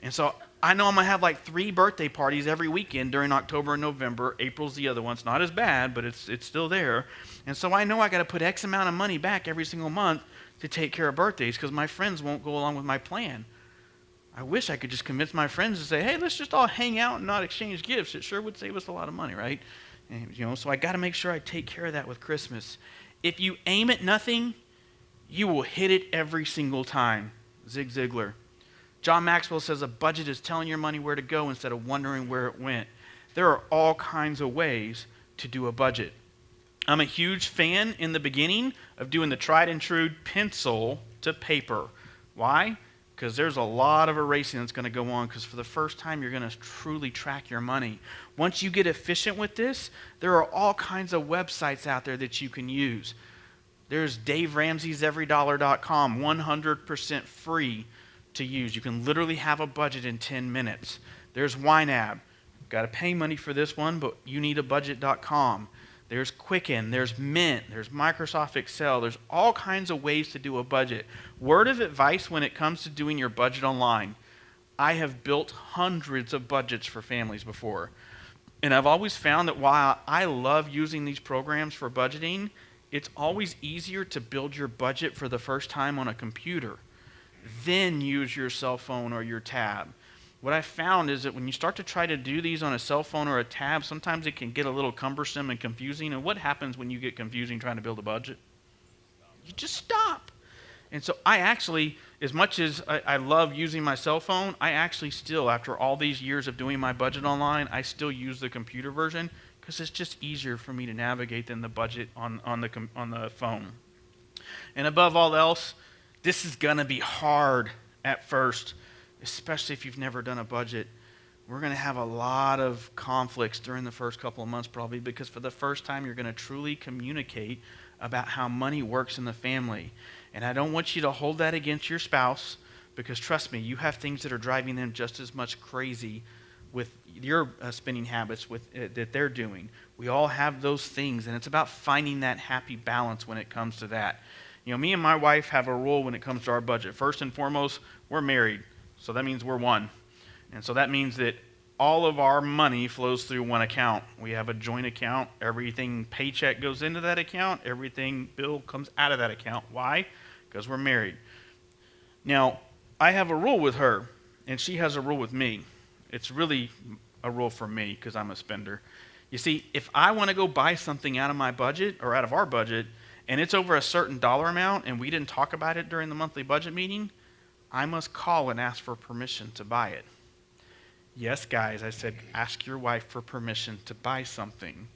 And so I know I'm going to have like 3 birthday parties every weekend during October and November. April's the other one. It's not as bad, but it's still there. And so I know I got to put X amount of money back every single month to take care of birthdays because my friends won't go along with my plan. I wish I could just convince my friends to say, hey, let's just all hang out and not exchange gifts. It sure would save us a lot of money, right? And, so I got to make sure I take care of that with Christmas. If you aim at nothing, you will hit it every single time. Zig Ziglar. John Maxwell says a budget is telling your money where to go instead of wondering where it went. There are all kinds of ways to do a budget. I'm a huge fan in the beginning of doing the tried and true pencil to paper. Why? Because there's a lot of erasing that's going to go on because for the first time you're going to truly track your money. Once you get efficient with this, there are all kinds of websites out there that you can use. There's Dave Ramsey's everydollar.com, 100% free to use. You can literally have a budget in 10 minutes. There's YNAB. Got to pay money for this one, but you need a budget.com. There's Quicken, there's Mint, there's Microsoft Excel. There's all kinds of ways to do a budget. Word of advice when it comes to doing your budget online. I have built hundreds of budgets for families before. And I've always found that while I love using these programs for budgeting, it's always easier to build your budget for the first time on a computer. Then use your cell phone or your tab. What I found is that when you start to try to do these on a cell phone or a tab, sometimes it can get a little cumbersome and confusing. And what happens when you get confusing trying to build a budget? You just stop. And so I actually, as much as I love using my cell phone, I actually still, after all these years of doing my budget online, I still use the computer version because it's just easier for me to navigate than the budget on the phone. And above all else, this is going to be hard at first, especially if you've never done a budget. We're going to have a lot of conflicts during the first couple of months probably because for the first time you're going to truly communicate about how money works in the family. And I don't want you to hold that against your spouse because trust me, you have things that are driving them just as much crazy with your spending habits that they're doing. We all have those things, and it's about finding that happy balance when it comes to that. You know, me and my wife have a rule when it comes to our budget. First and foremost, we're married. So that means we're one. And so that means that all of our money flows through one account. We have a joint account. Everything paycheck goes into that account. Everything bill comes out of that account. Why? Because we're married. Now, I have a rule with her, and she has a rule with me. It's really a rule for me because I'm a spender. You see, if I want to go buy something out of my budget or out of our budget, and it's over a certain dollar amount, and we didn't talk about it during the monthly budget meeting, I must call and ask for permission to buy it. Yes, guys, I said, ask your wife for permission to buy something.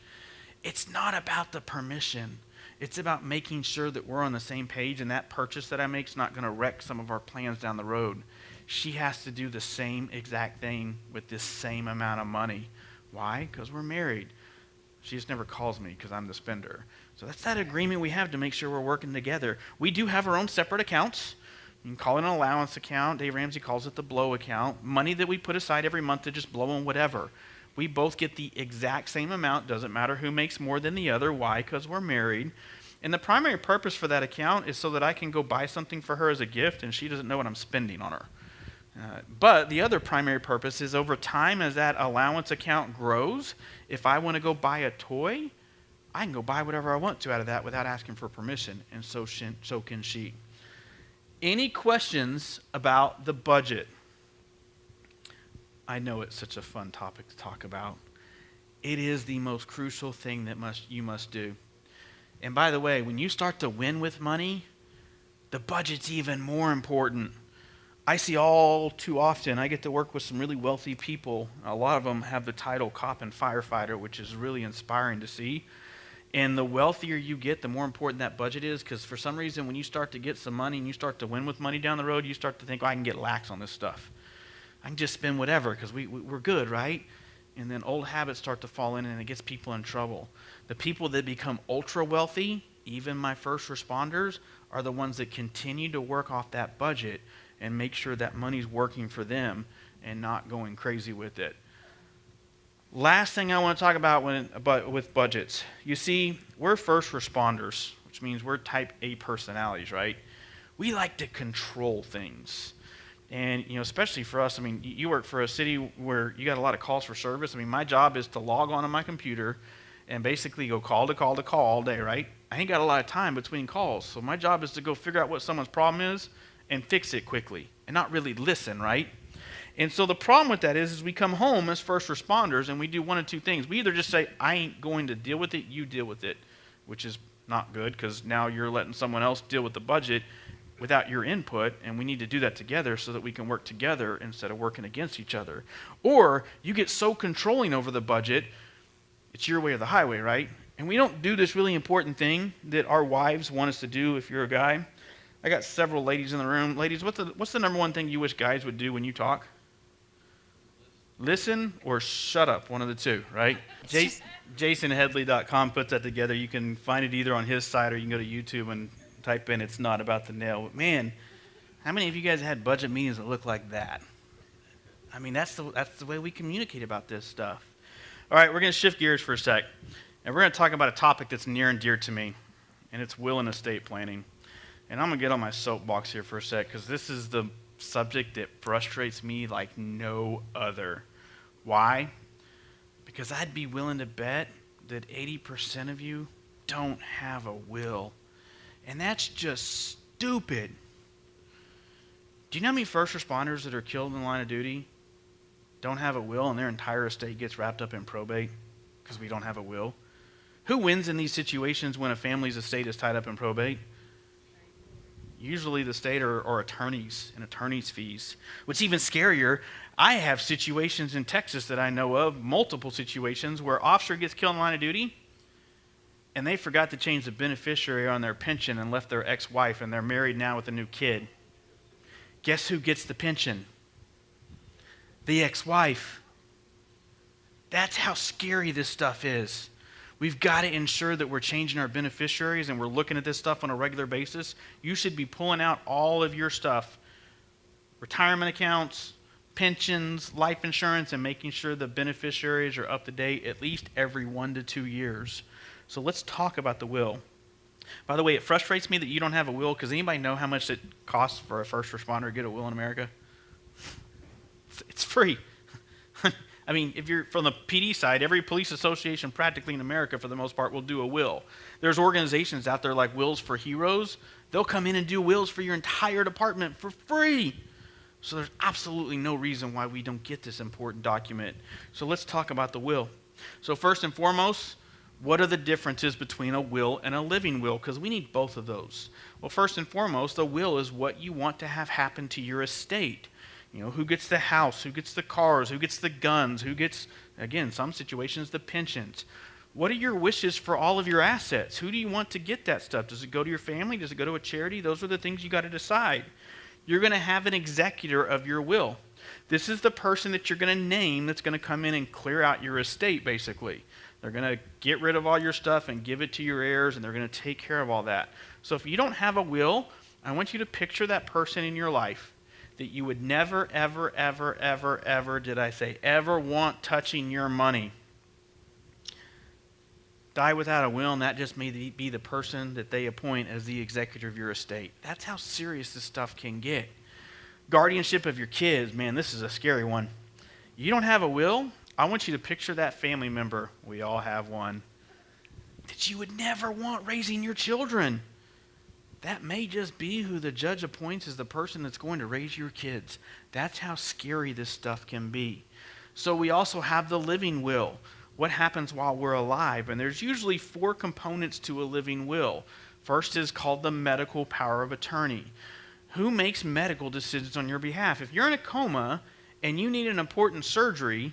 It's not about the permission. It's about making sure that we're on the same page and that purchase that I make is not going to wreck some of our plans down the road. She has to do the same exact thing with this same amount of money. Why? Because we're married. She just never calls me because I'm the spender. So that's that agreement we have to make sure we're working together. We do have our own separate accounts. You can call it an allowance account. Dave Ramsey calls it the blow account. Money that we put aside every month to just blow on whatever. We both get the exact same amount. Doesn't matter who makes more than the other. Why? Because we're married. And the primary purpose for that account is so that I can go buy something for her as a gift and she doesn't know what I'm spending on her. But the other primary purpose is over time as that allowance account grows, if I want to go buy a toy, I can go buy whatever I want to out of that without asking for permission, and so can she. Any questions about the budget? I know it's such a fun topic to talk about. It is the most crucial thing that you must do. And by the way, when you start to win with money, the budget's even more important. I see all too often, I get to work with some really wealthy people. A lot of them have the title cop and firefighter, which is really inspiring to see. And the wealthier you get, the more important that budget is, because for some reason, when you start to get some money and you start to win with money down the road, you start to think, oh, I can get lax on this stuff. I can just spend whatever because we're good, right? And then old habits start to fall in and it gets people in trouble. The people that become ultra wealthy, even my first responders, are the ones that continue to work off that budget and make sure that money's working for them and not going crazy with it. Last thing I want to talk about with budgets. You see, we're first responders, which means we're type A personalities, right? We like to control things. And, especially for us, you work for a city where you got a lot of calls for service. My job is to log on my computer and basically go call to call to call all day, right? I ain't got a lot of time between calls. So my job is to go figure out what someone's problem is and fix it quickly and not really listen, right? And so the problem with that is we come home as first responders and we do one of two things. We either just say, I ain't going to deal with it, you deal with it, which is not good because now you're letting someone else deal with the budget without your input, and we need to do that together so that we can work together instead of working against each other. Or you get so controlling over the budget, it's your way or the highway, right? And we don't do this really important thing that our wives want us to do if you're a guy. I got several ladies in the room. Ladies, what's the number one thing you wish guys would do when you talk? Listen or shut up, one of the two, right? JasonHeadley.com puts that together. You can find it either on his site or you can go to YouTube and type in It's Not About the Nail. Man, how many of you guys had budget meetings that look like that? That's the way we communicate about this stuff. All right, we're going to shift gears for a sec. And we're going to talk about a topic that's near and dear to me. And it's will and estate planning. And I'm going to get on my soapbox here for a sec because this is the subject that frustrates me like no other. Why? Because I'd be willing to bet that 80% of you don't have a will. And that's just stupid. Do you know how many first responders that are killed in the line of duty don't have a will and their entire estate gets wrapped up in probate because we don't have a will? Who wins in these situations when a family's estate is tied up in probate? Usually the state or attorneys and attorneys' fees. What's even scarier, I have situations in Texas that I know of, multiple situations, where officer gets killed in the line of duty and they forgot to change the beneficiary on their pension and left their ex-wife, and they're married now with a new kid. Guess who gets the pension? The ex-wife. That's how scary this stuff is. We've got to ensure that we're changing our beneficiaries and we're looking at this stuff on a regular basis. You should be pulling out all of your stuff, retirement accounts, pensions, life insurance, and making sure the beneficiaries are up to date at least every 1 to 2 years. So let's talk about the will. By the way, it frustrates me that you don't have a will, because anybody know how much it costs for a first responder to get a will in America? It's free. If you're from the PD side, every police association practically in America, for the most part, will do a will. There's organizations out there like Wills for Heroes. They'll come in and do wills for your entire department for free. So there's absolutely no reason why we don't get this important document. So let's talk about the will. So first and foremost, what are the differences between a will and a living will? Because we need both of those. Well, first and foremost, a will is what you want to have happen to your estate. Who gets the house, who gets the cars, who gets the guns, who gets, again, some situations, the pensions. What are your wishes for all of your assets? Who do you want to get that stuff? Does it go to your family? Does it go to a charity? Those are the things you got to decide. You're going to have an executor of your will. This is the person that you're going to name that's going to come in and clear out your estate, basically. They're going to get rid of all your stuff and give it to your heirs, and they're going to take care of all that. So if you don't have a will, I want you to picture that person in your life that you would never, ever, ever, ever, ever want touching your money. Die without a will, and that just may be the person that they appoint as the executor of your estate. That's how serious this stuff can get. Guardianship of your kids, man, this is a scary one. You don't have a will? I want you to picture that family member, we all have one, that you would never want raising your children. That may just be who the judge appoints as the person that's going to raise your kids. That's how scary this stuff can be. So we also have the living will. what happens while we're alive. And there's usually 4 components to a living will. First is called the medical power of attorney. Who makes medical decisions on your behalf? If you're in a coma and you need an important surgery,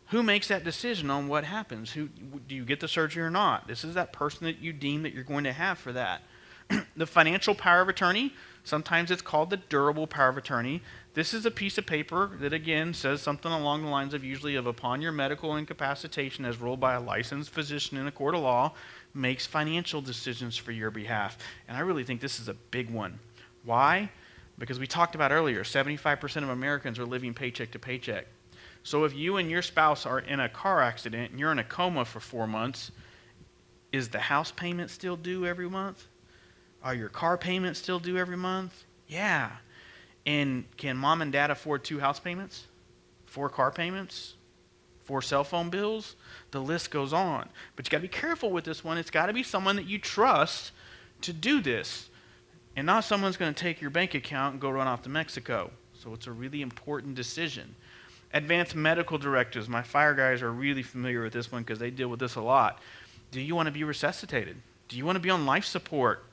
who makes that decision on what happens? Do you get the surgery or not? This is that person that you deem that you're going to have for that. The financial power of attorney, sometimes it's called the durable power of attorney. This is a piece of paper that, again, says something along the lines of usually of upon your medical incapacitation as ruled by a licensed physician in a court of law, makes financial decisions for your behalf. And I really think this is a big one. Why? Because we talked about earlier, 75% of Americans are living paycheck to paycheck. So if you and your spouse are in a car accident and you're in a coma for 4 months, is the house payment still due every month? Are your car payments still due every month? Yeah. And can mom and dad afford 2 house payments? 4 car payments? 4 cell phone bills? The list goes on. But you got to be careful with this one. It's got to be someone that you trust to do this. And not someone's going to take your bank account and go run off to Mexico. So it's a really important decision. Advanced medical directives. My fire guys are really familiar with this one because they deal with this a lot. Do you want to be resuscitated? Do you want to be on life support?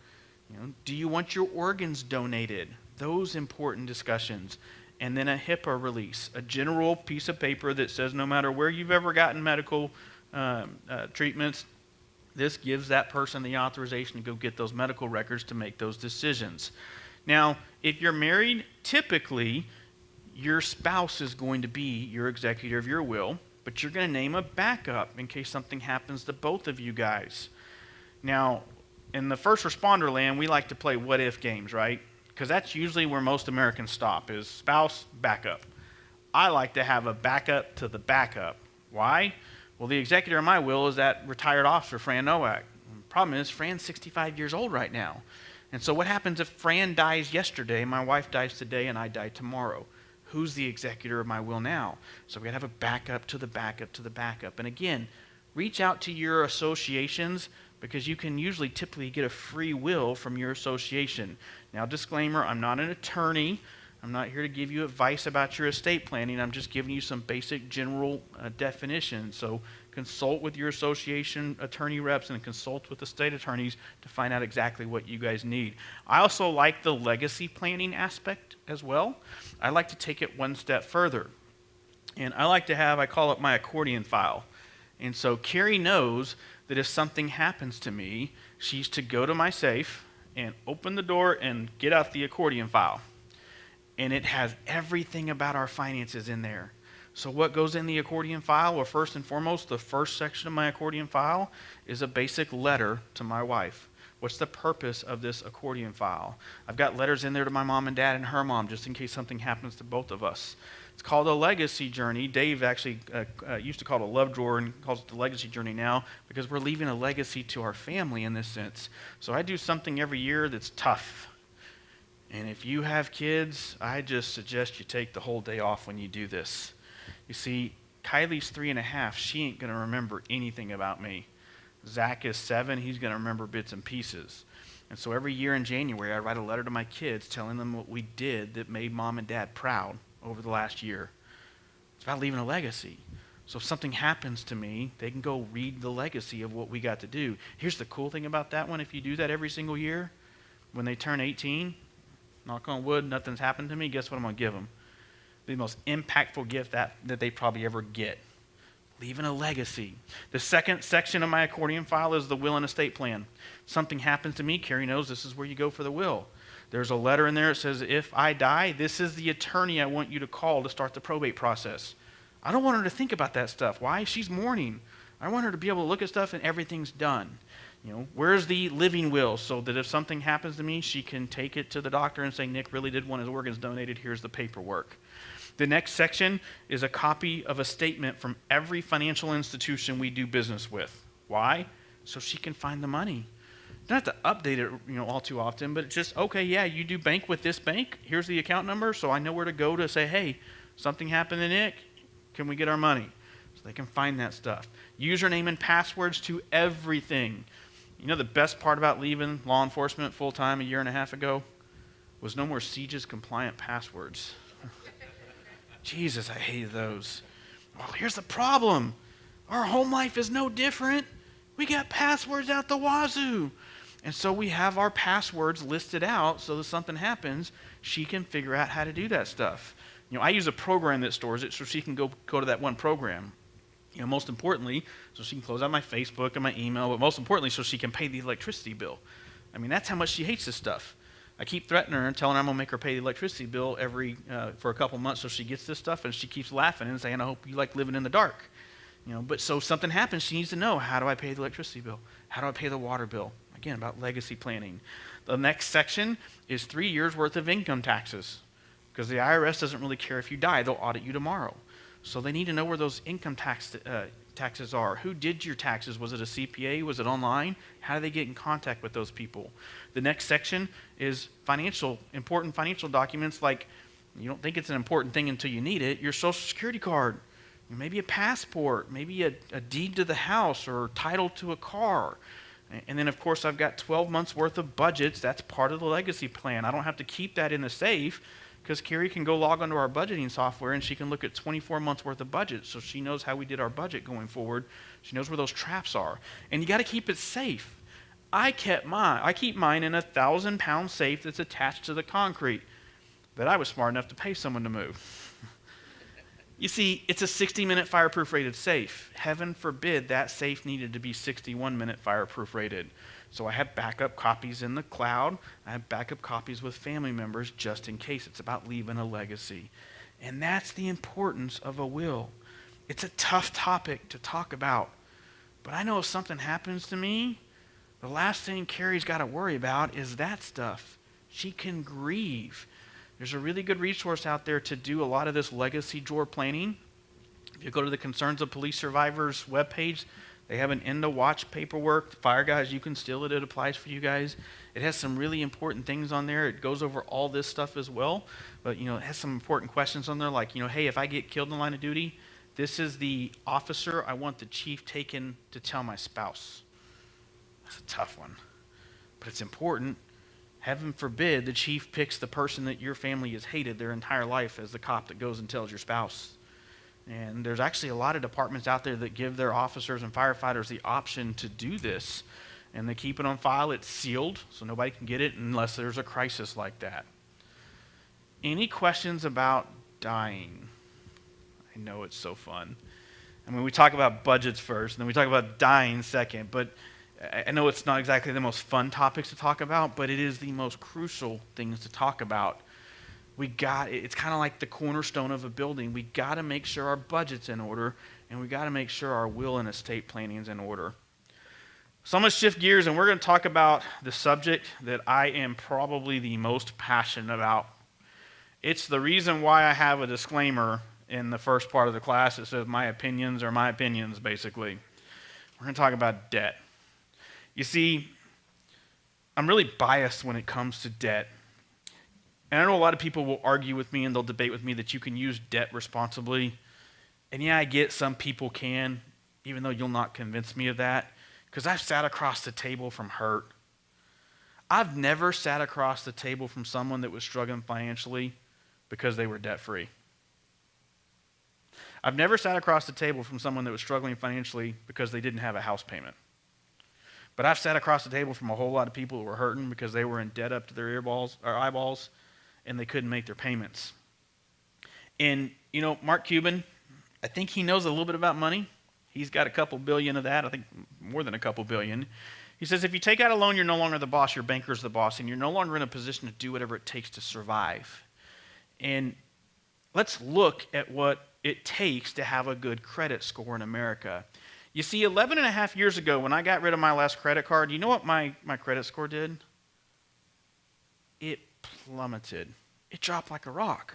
Do you want your organs donated? Those important discussions. And then a HIPAA release, a general piece of paper that says no matter where you've ever gotten medical treatments, this gives that person the authorization to go get those medical records to make those decisions. Now, if you're married, typically your spouse is going to be your executor of your will, but you're going to name a backup in case something happens to both of you guys. Now, in the first responder land, we like to play what-if games, right? Because that's usually where most Americans stop, is spouse, backup. I like to have a backup to the backup. Why? Well, the executor of my will is that retired officer, Fran Nowak. The problem is, Fran's 65 years old right now. And so what happens if Fran dies yesterday, my wife dies today, and I die tomorrow? Who's the executor of my will now? So we got to have a backup to the backup to the backup. And again, reach out to your associations because you can usually typically get a free will from your association. Now, disclaimer, I'm not an attorney. I'm not here to give you advice about your estate planning. I'm just giving you some basic general definitions. So consult with your association attorney reps and consult with the state attorneys to find out exactly what you guys need. I also like the legacy planning aspect as well. I like to take it one step further. And I like to have, I call it my accordion file. And so Carrie knows that if something happens to me, she's to go to my safe and open the door and get out the accordion file. And it has everything about our finances in there. So what goes in the accordion file? Well, first and foremost, the first section of my accordion file is a basic letter to my wife. What's the purpose of this accordion file? I've got letters in there to my mom and dad and her mom, just in case something happens to both of us. It's called a legacy journey. Dave actually used to call it a love drawer and calls it the legacy journey now because we're leaving a legacy to our family in this sense. So I do something every year that's tough. And if you have kids, I just suggest you take the whole day off when you do this. You see, Kylie's 3.5. She ain't going to remember anything about me. Zach is 7. He's going to remember bits and pieces. And so every year in January, I write a letter to my kids telling them what we did that made mom and dad proud over the last year. It's about leaving a legacy. So if something happens to me, they can go read the legacy of what we got to do. Here's the cool thing about that one. If you do that every single year, when they turn 18, knock on wood, nothing's happened to me, guess what I'm going to give them? The most impactful gift that they probably ever get. Leaving a legacy. The second section of my accordion file is the will and estate plan. Something happens to me, Carrie knows this is where you go for the will. There's a letter in there that says, if I die, this is the attorney I want you to call to start the probate process. I don't want her to think about that stuff. Why? She's mourning. I want her to be able to look at stuff and everything's done. Where's the living will so that if something happens to me, she can take it to the doctor and say, Nick really did want his organs donated. Here's the paperwork. The next section is a copy of a statement from every financial institution we do business with. Why? So she can find the money. Don't have to update it, all too often, but it's just, okay, yeah, you do bank with this bank. Here's the account number, so I know where to go to say, hey, something happened to Nick. Can we get our money? So they can find that stuff. Username and passwords to everything. The best part about leaving law enforcement full-time a year and a half ago was no more CJIS compliant passwords. Jesus, I hated those. Well, here's the problem. Our home life is no different. We got passwords out the wazoo. And so we have our passwords listed out so that something happens, she can figure out how to do that stuff. I use a program that stores it so she can go to that one program. Most importantly, so she can close out my Facebook and my email, but most importantly, so she can pay the electricity bill. That's how much she hates this stuff. I keep threatening her and telling her I'm going to make her pay the electricity bill for a couple months so she gets this stuff, and she keeps laughing and saying, I hope you like living in the dark. But so something happens, she needs to know, how do I pay the electricity bill? How do I pay the water bill? Again, about legacy planning. The next section is 3 years worth of income taxes, because the IRS doesn't really care if you die. They'll audit you tomorrow. So they need to know where those income taxes are. Who did your taxes? Was it a CPA? Was it online? How do they get in contact with those people? The next section is important financial documents, like you don't think it's an important thing until you need it. Your Social Security card, maybe a passport, maybe a deed to the house or title to a car. And then, of course, I've got 12 months worth of budgets. That's part of the legacy plan. I don't have to keep that in the safe, because Carrie can go log onto our budgeting software and she can look at 24 months worth of budget, so she knows how we did our budget going forward. She knows where those traps are. And you got to keep it safe. I keep mine in a 1,000-pound safe that's attached to the concrete that I was smart enough to pay someone to move. You see, it's a 60-minute fireproof rated safe. Heaven forbid that safe needed to be 61-minute fireproof rated. So I have backup copies in the cloud. I have backup copies with family members just in case. It's about leaving a legacy. And that's the importance of a will. It's a tough topic to talk about. But I know if something happens to me, the last thing Carrie's got to worry about is that stuff. She can grieve. There's a really good resource out there to do a lot of this legacy drawer planning. If you go to the Concerns of Police Survivors webpage, they have an end of watch paperwork. Fire guys, you can steal it. It applies for you guys. It has some really important things on there. It goes over all this stuff as well. But, it has some important questions on there like, hey, if I get killed in the line of duty, this is the officer I want the chief taken to tell my spouse. That's a tough one. But it's important. Heaven forbid the chief picks the person that your family has hated their entire life as the cop that goes and tells your spouse. And there's actually a lot of departments out there that give their officers and firefighters the option to do this. And they keep it on file. It's sealed, so nobody can get it unless there's a crisis like that. Any questions about dying? I know it's so fun. We talk about budgets first, and then we talk about dying second. But I know it's not exactly the most fun topics to talk about, but it is the most crucial things to talk about. It's kind of like the cornerstone of a building. We got to make sure our budget's in order, and we got to make sure our will and estate planning is in order. So I'm going to shift gears, and we're going to talk about the subject that I am probably the most passionate about. It's the reason why I have a disclaimer in the first part of the class that says my opinions are my opinions, basically. We're going to talk about debt. You see, I'm really biased when it comes to debt. And I know a lot of people will argue with me and they'll debate with me that you can use debt responsibly. And yeah, I get some people can, even though you'll not convince me of that, because I've sat across the table from hurt. I've never sat across the table from someone that was struggling financially because they were debt-free. I've never sat across the table from someone that was struggling financially because they didn't have a house payment. But I've sat across the table from a whole lot of people who were hurting because they were in debt up to their eyeballs, and they couldn't make their payments. And, Mark Cuban, I think he knows a little bit about money. He's got a couple billion of that, I think more than a couple billion. He says if you take out a loan, you're no longer the boss, your banker's the boss, and you're no longer in a position to do whatever it takes to survive. And let's look at what it takes to have a good credit score in America. You see, 11 and a half years ago, when I got rid of my last credit card, you know what my credit score did? It plummeted. It dropped like a rock.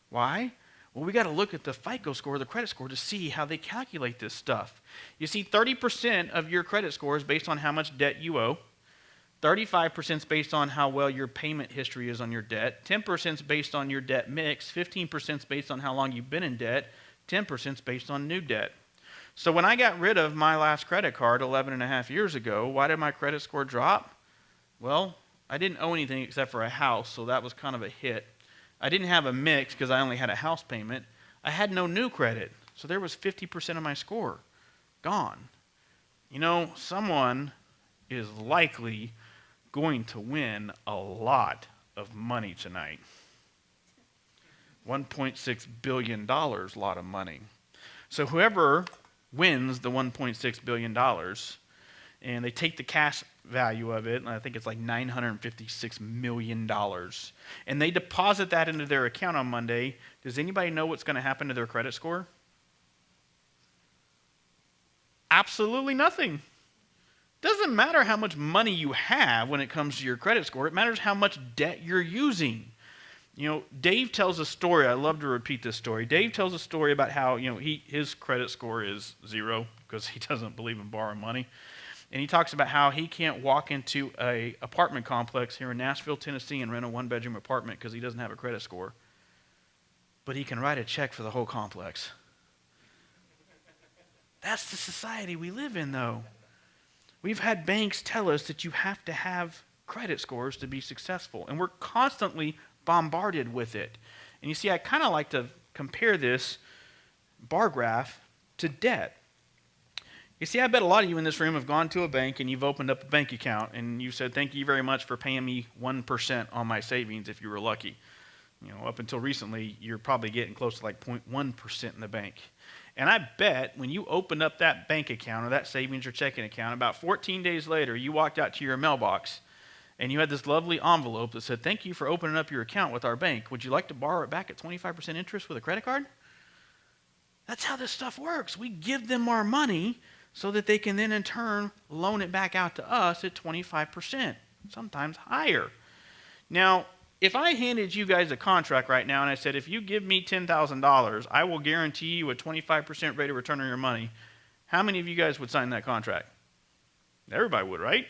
Why? Well, we got to look at the FICO score, the credit score, to see how they calculate this stuff. You see, 30% of your credit score is based on how much debt you owe. 35% is based on how well your payment history is on your debt. 10% is based on your debt mix. 15% is based on how long you've been in debt. 10% is based on new debt. So when I got rid of my last credit card 11 and a half years ago, why did my credit score drop? Well, I didn't owe anything except for a house, so that was kind of a hit. I didn't have a mix because I only had a house payment. I had no new credit, so there was 50% of my score gone. You know, someone is likely going to win a lot of money tonight. $1.6 billion, a lot of money. So whoever wins the $1.6 billion, and they take the cash value of it, and I think it's like $956 million, and they deposit that into their account on Monday, does anybody know what's going to happen to their credit score? Absolutely nothing. Doesn't matter how much money you have when it comes to your credit score. It matters how much debt you're using. You know, Dave tells a story. I love to repeat this story. Dave tells a story about how, you know, his credit score is 0 because he doesn't believe in borrowing money. And he talks about how he can't walk into an apartment complex here in Nashville, Tennessee and rent a one-bedroom apartment because he doesn't have a credit score. But he can write a check for the whole complex. That's the society we live in, though. We've had banks tell us that you have to have credit scores to be successful, and we're constantly bombarded with it. And you see, I kind of like to compare this bar graph to debt. You see, I bet a lot of you in this room have gone to a bank and you've opened up a bank account and you said, thank you very much for paying me 1% on my savings if you were lucky. You know, up until recently, you're probably getting close to like 0.1% in the bank. And I bet when you opened up that bank account or that savings or checking account, about 14 days later, you walked out to your mailbox and you had this lovely envelope that said, thank you for opening up your account with our bank. Would you like to borrow it back at 25% interest with a credit card? That's how this stuff works. We give them our money so that they can then in turn loan it back out to us at 25%, sometimes higher. Now, if I handed you guys a contract right now and I said, if you give me $10,000, I will guarantee you a 25% rate of return on your money, how many of you guys would sign that contract? Everybody would, right?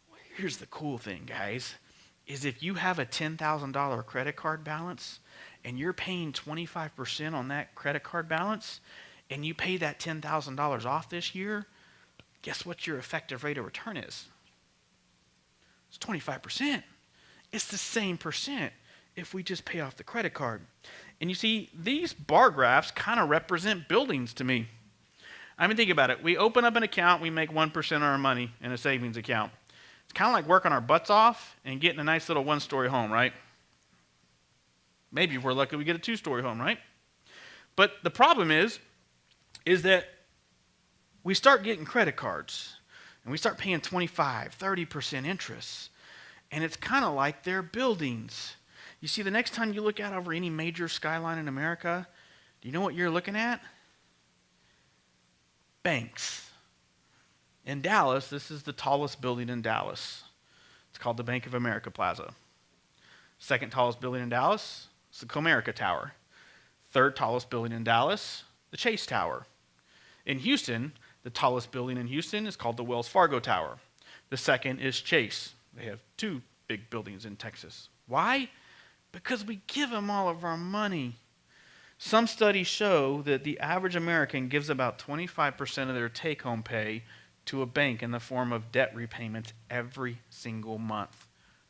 Well, here's the cool thing, guys, is if you have a $10,000 credit card balance and you're paying 25% on that credit card balance and you pay that $10,000 off this year, guess what your effective rate of return is? It's 25%. It's the same percent if we just pay off the credit card. And you see, these bar graphs kind of represent buildings to me. I mean, think about it. We open up an account, we make 1% of our money in a savings account. It's kind of like working our butts off and getting a nice little one-story home, right? Maybe if we're lucky we get a two-story home, right? But the problem is that we start getting credit cards and we start paying 25, 30% interest. And it's kind of like they're buildings. You see, the next time you look out over any major skyline in America, do you know what you're looking at? Banks. In Dallas, this is the tallest building in Dallas. It's called the Bank of America Plaza. Second tallest building in Dallas is the Comerica Tower. Third tallest building in Dallas, the Chase Tower. In Houston, the tallest building in Houston is called the Wells Fargo Tower. The second is Chase. They have two big buildings in Texas. Why? Because we give them all of our money. Some studies show that the average American gives about 25% of their take-home pay to a bank in the form of debt repayments every single month.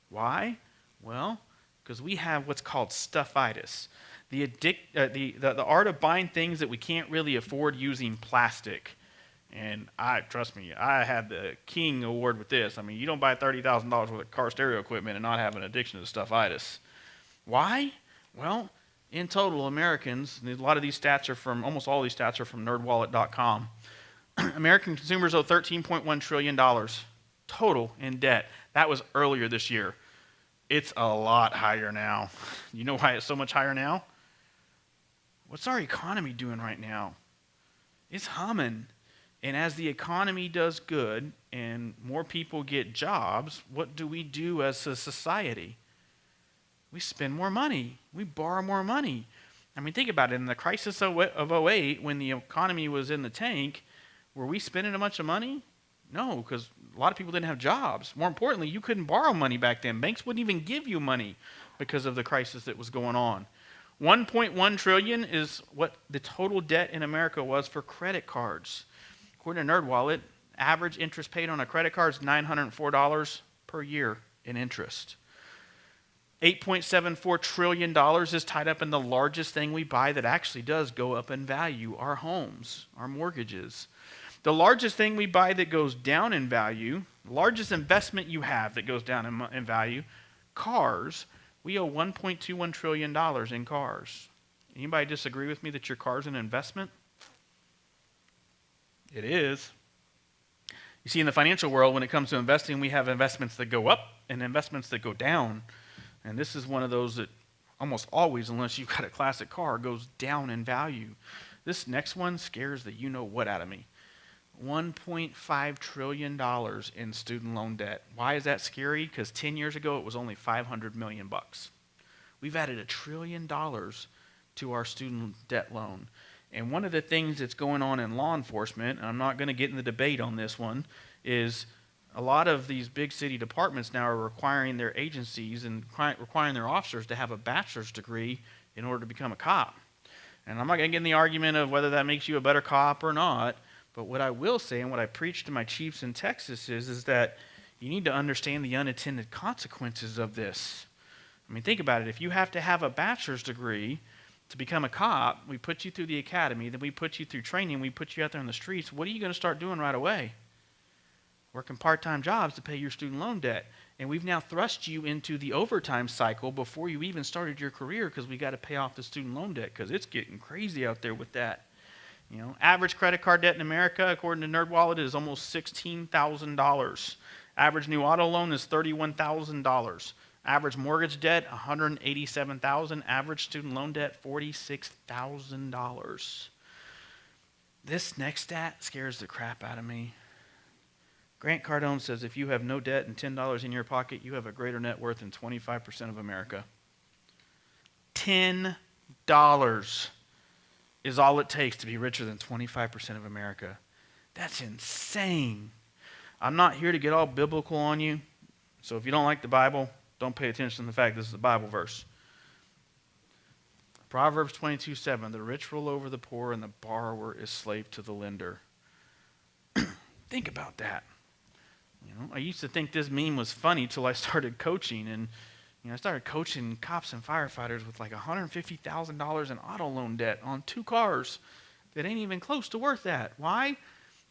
Why? Well, because we have what's called stuffitis, the art of buying things that we can't really afford using plastic. And trust me, I had the King Award with this. I mean, you don't buy $30,000 worth of car stereo equipment and not have an addiction to stuffitis. Why? Well, in total, Americans, and a lot of these stats are from, almost all these stats are from nerdwallet.com. American consumers owe $13.1 trillion total in debt. That was earlier this year. It's a lot higher now. You know why it's so much higher now? What's our economy doing right now? It's humming. And as the economy does good and more people get jobs, what do we do as a society? We spend more money. We borrow more money. I mean, think about it. In the crisis of 08, when the economy was in the tank, were we spending a bunch of money? No, because a lot of people didn't have jobs. More importantly, you couldn't borrow money back then. Banks wouldn't even give you money because of the crisis that was going on. 1.1 trillion is what the total debt in America was for credit cards. According to NerdWallet, average interest paid on a credit card is $904 per year in interest. $8.74 trillion is tied up in the largest thing we buy that actually does go up in value, our homes, our mortgages. The largest thing we buy that goes down in value, the largest investment you have that goes down in value, cars. We owe $1.21 trillion in cars. Anybody disagree with me that your car's an investment? It is. You see, in the financial world, when it comes to investing, we have investments that go up and investments that go down. And this is one of those that almost always, unless you've got a classic car, goes down in value. This next one scares the you-know-what out of me. $1.5 trillion in student loan debt. Why is that scary? Because 10 years ago, it was only $500 million. We've added $1 trillion to our student debt loan. And one of the things that's going on in law enforcement, and I'm not going to get in the debate on this one, is a lot of these big city departments now are requiring their agencies and requiring their officers to have a bachelor's degree in order to become a cop. And I'm not going to get in the argument of whether that makes you a better cop or not, but what I will say and what I preach to my chiefs in Texas is that you need to understand the unintended consequences of this. I mean, think about it. If you have to have a bachelor's degree to become a cop, we put you through the academy, then we put you through training, we put you out there on the streets, what are you going to start doing right away? Working part-time jobs to pay your student loan debt. And we've now thrust you into the overtime cycle before you even started your career because we got to pay off the student loan debt because it's getting crazy out there with that. You know, average credit card debt in America, according to NerdWallet, is almost $16,000. Average new auto loan is $31,000. Average mortgage debt, $187,000. Average student loan debt, $46,000. This next stat scares the crap out of me. Grant Cardone says if you have no debt and $10 in your pocket, you have a greater net worth than 25% of America. $10 is all it takes to be richer than 25% of America. That's insane. I'm not here to get all biblical on you, so if you don't like the Bible, don't pay attention to the fact this is a Bible verse. Proverbs 22:7, the rich rule over the poor and the borrower is slave to the lender. Think about that. You know, I used to think this meme was funny till I started coaching, and I started coaching cops and firefighters with like $150,000 in auto loan debt on 2 cars that ain't even close to worth that. Why?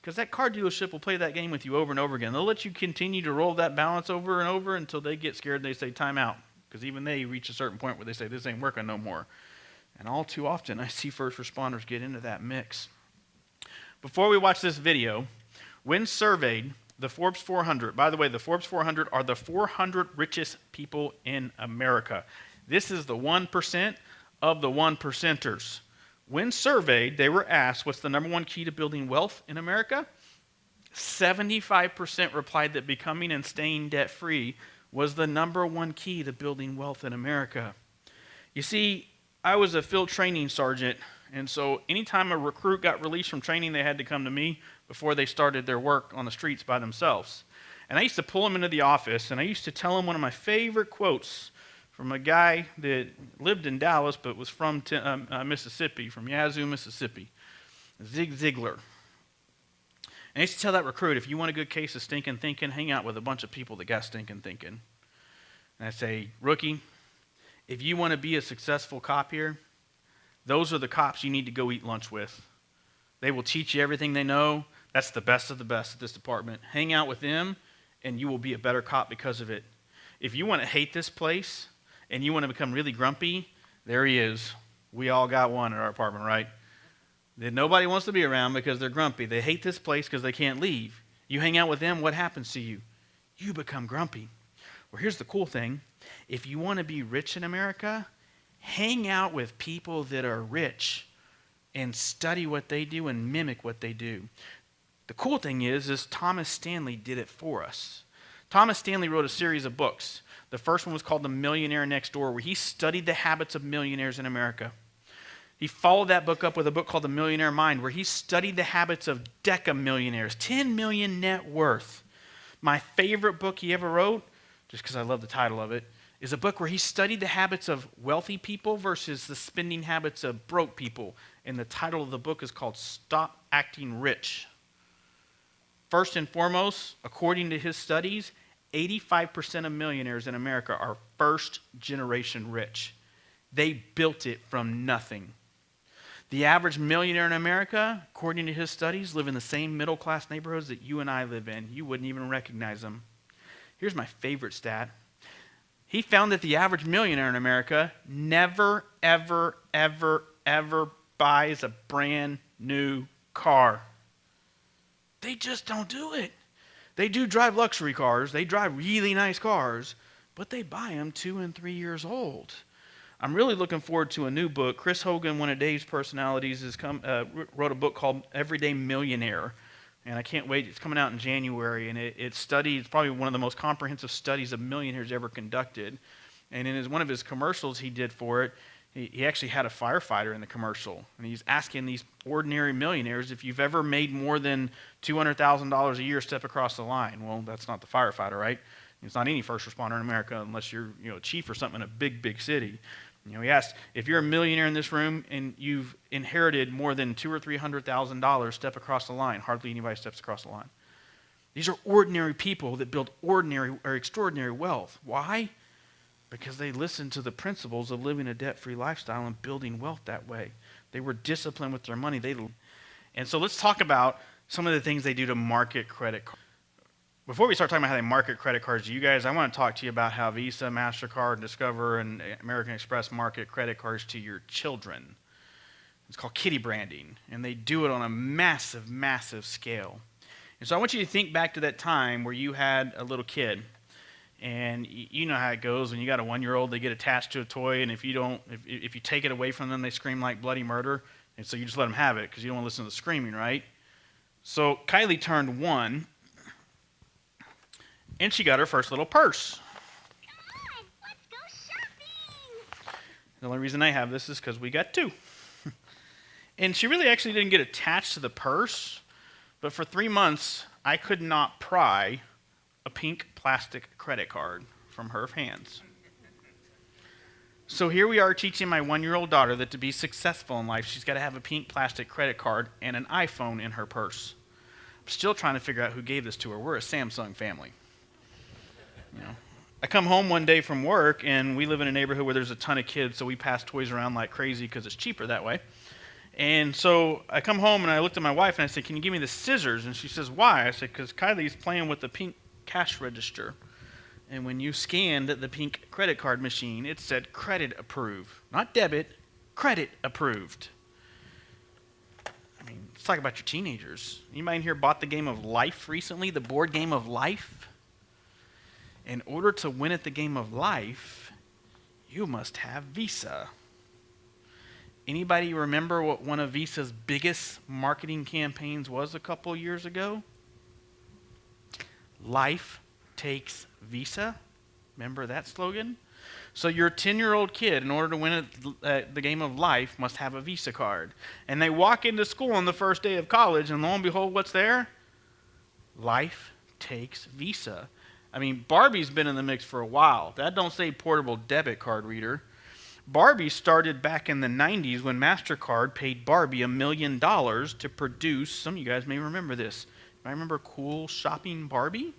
Because that car dealership will play that game with you over and over again. They'll let you continue to roll that balance over and over until they get scared and they say time out. Because even they reach a certain point where they say this ain't working no more. And all too often I see first responders get into that mix. Before we watch this video, when surveyed, the Forbes 400, by the way, the Forbes 400 are the 400 richest people in America. This is the 1% of the 1%ers. When surveyed, they were asked, what's the number one key to building wealth in America? 75% replied that becoming and staying debt-free was the number one key to building wealth in America. You see, I was a field training sergeant, and so anytime a recruit got released from training, they had to come to me before they started their work on the streets by themselves. And I used to pull them into the office, and I used to tell them one of my favorite quotes from a guy that lived in Dallas but was from Mississippi, from Yazoo, Mississippi, Zig Ziglar. And I used to tell that recruit, if you want a good case of stinking thinking, hang out with a bunch of people that got stinking thinking. And I'd say, rookie, if you want to be a successful cop here, those are the cops you need to go eat lunch with. They will teach you everything they know. That's the best of the best at this department. Hang out with them, and you will be a better cop because of it. If you want to hate this place, and you want to become really grumpy, there he is. We all got one in our apartment, right? That nobody wants to be around because they're grumpy. They hate this place because they can't leave. You hang out with them, what happens to you? You become grumpy. Well, here's the cool thing. If you want to be rich in America, hang out with people that are rich and study what they do and mimic what they do. The cool thing is Thomas Stanley did it for us. Thomas Stanley wrote a series of books. The first one was called The Millionaire Next Door, where he studied the habits of millionaires in America. He followed that book up with a book called The Millionaire Mind, where he studied the habits of decamillionaires, 10 million net worth. My favorite book he ever wrote, just because I love the title of it, is a book where he studied the habits of wealthy people versus the spending habits of broke people. And the title of the book is called Stop Acting Rich. First and foremost, according to his studies, 85% of millionaires in America are first generation rich. They built it from nothing. The average millionaire in America, according to his studies, live in the same middle class neighborhoods that you and I live in. You wouldn't even recognize them. Here's my favorite stat. He found that the average millionaire in America never, ever, ever, ever buys a brand new car. They just don't do it. They do drive luxury cars. They drive really nice cars, but they buy them 2 and 3 years old. I'm really looking forward to a new book. Chris Hogan, one of Dave's personalities, wrote a book called Everyday Millionaire, and I can't wait. It's coming out in January, and it's probably one of the most comprehensive studies of millionaires ever conducted. And in one of his commercials he did for it, he actually had a firefighter in the commercial, and he's asking these ordinary millionaires, if you've ever made more than $200,000 a year, step across the line. Well, that's not the firefighter, right? It's not any first responder in America unless you're a chief or something in a big, big city. He asked, if you're a millionaire in this room and you've inherited more than $200,000 or $300,000, step across the line. Hardly anybody steps across the line. These are ordinary people that build ordinary or extraordinary wealth. Why? Because they listened to the principles of living a debt-free lifestyle and building wealth that way. They were disciplined with their money. And so let's talk about some of the things they do to market credit cards. Before we start talking about how they market credit cards to you guys, I want to talk to you about how Visa, MasterCard, Discover, and American Express market credit cards to your children. It's called kiddie branding, and they do it on a massive, massive scale. And so I want you to think back to that time where you had a little kid, and you know how it goes when you got a 1-year-old. They get attached to a toy, and if you take it away from them, they scream like bloody murder, and so you just let them have it because you don't want to listen to the screaming, right? So Kylie turned 1. And she got her first little purse. Come on, let's go shopping. The only reason I have this is because we got 2. And she really actually didn't get attached to the purse, but for 3 months, I could not pry a pink plastic credit card from her hands. So here we are teaching my 1-year-old daughter that to be successful in life, she's got to have a pink plastic credit card and an iPhone in her purse. I'm still trying to figure out who gave this to her. We're a Samsung family. I come home one day from work, and we live in a neighborhood where there's a ton of kids, so we pass toys around like crazy because it's cheaper that way. And so I come home, and I looked at my wife, and I said, can you give me the scissors? And she says, why? I said, because Kylie's playing with the pink cash register. And when you scanned the pink credit card machine, it said credit approved. Not debit, credit approved. I mean, let's talk about your teenagers. Anybody in here bought the game of Life recently, the board game of Life? In order to win at the game of life, you must have Visa. Anybody remember what one of Visa's biggest marketing campaigns was a couple years ago? Life takes Visa. Remember that slogan? So your 10-year-old kid, in order to win at the game of life, must have a Visa card. And they walk into school on the first day of college, and lo and behold, what's there? Life takes Visa. I mean, Barbie's been in the mix for a while. That don't say portable debit card reader. Barbie started back in the 90s when MasterCard paid Barbie $1 million to produce, some of you guys may remember this. I remember Cool Shopping Barbie.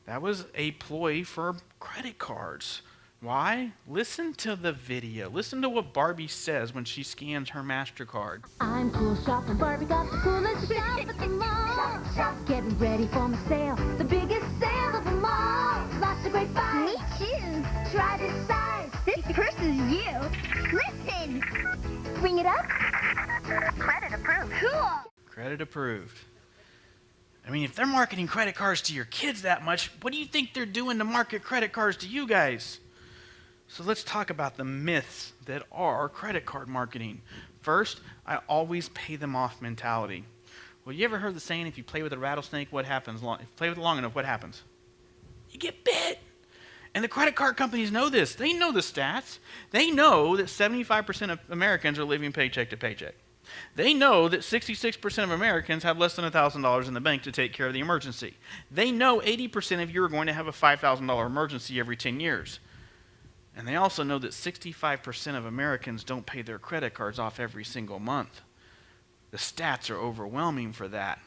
That was a ploy for credit cards. Why? Listen to the video. Listen to what Barbie says when she scans her MasterCard. I'm cool shopping Barbie, got the coolest shop at the mall. Getting ready for my sale, the biggest sale of them all. Lots of great buys. Me too. Try this size. This purse is you. Listen. Ring it up. Credit approved. Cool. Credit approved. I mean, if they're marketing credit cards to your kids that much, what do you think they're doing to market credit cards to you guys? So let's talk about the myths that are credit card marketing. First, I always pay them off mentality. Well, you ever heard the saying, if you play with a rattlesnake, what happens? If you play with it long enough, what happens? You get bit. And the credit card companies know this. They know the stats. They know that 75% of Americans are living paycheck to paycheck. They know that 66% of Americans have less than $1,000 in the bank to take care of the emergency. They know 80% of you are going to have a $5,000 emergency every 10 years. And they also know that 65% of Americans don't pay their credit cards off every single month. The stats are overwhelming for that.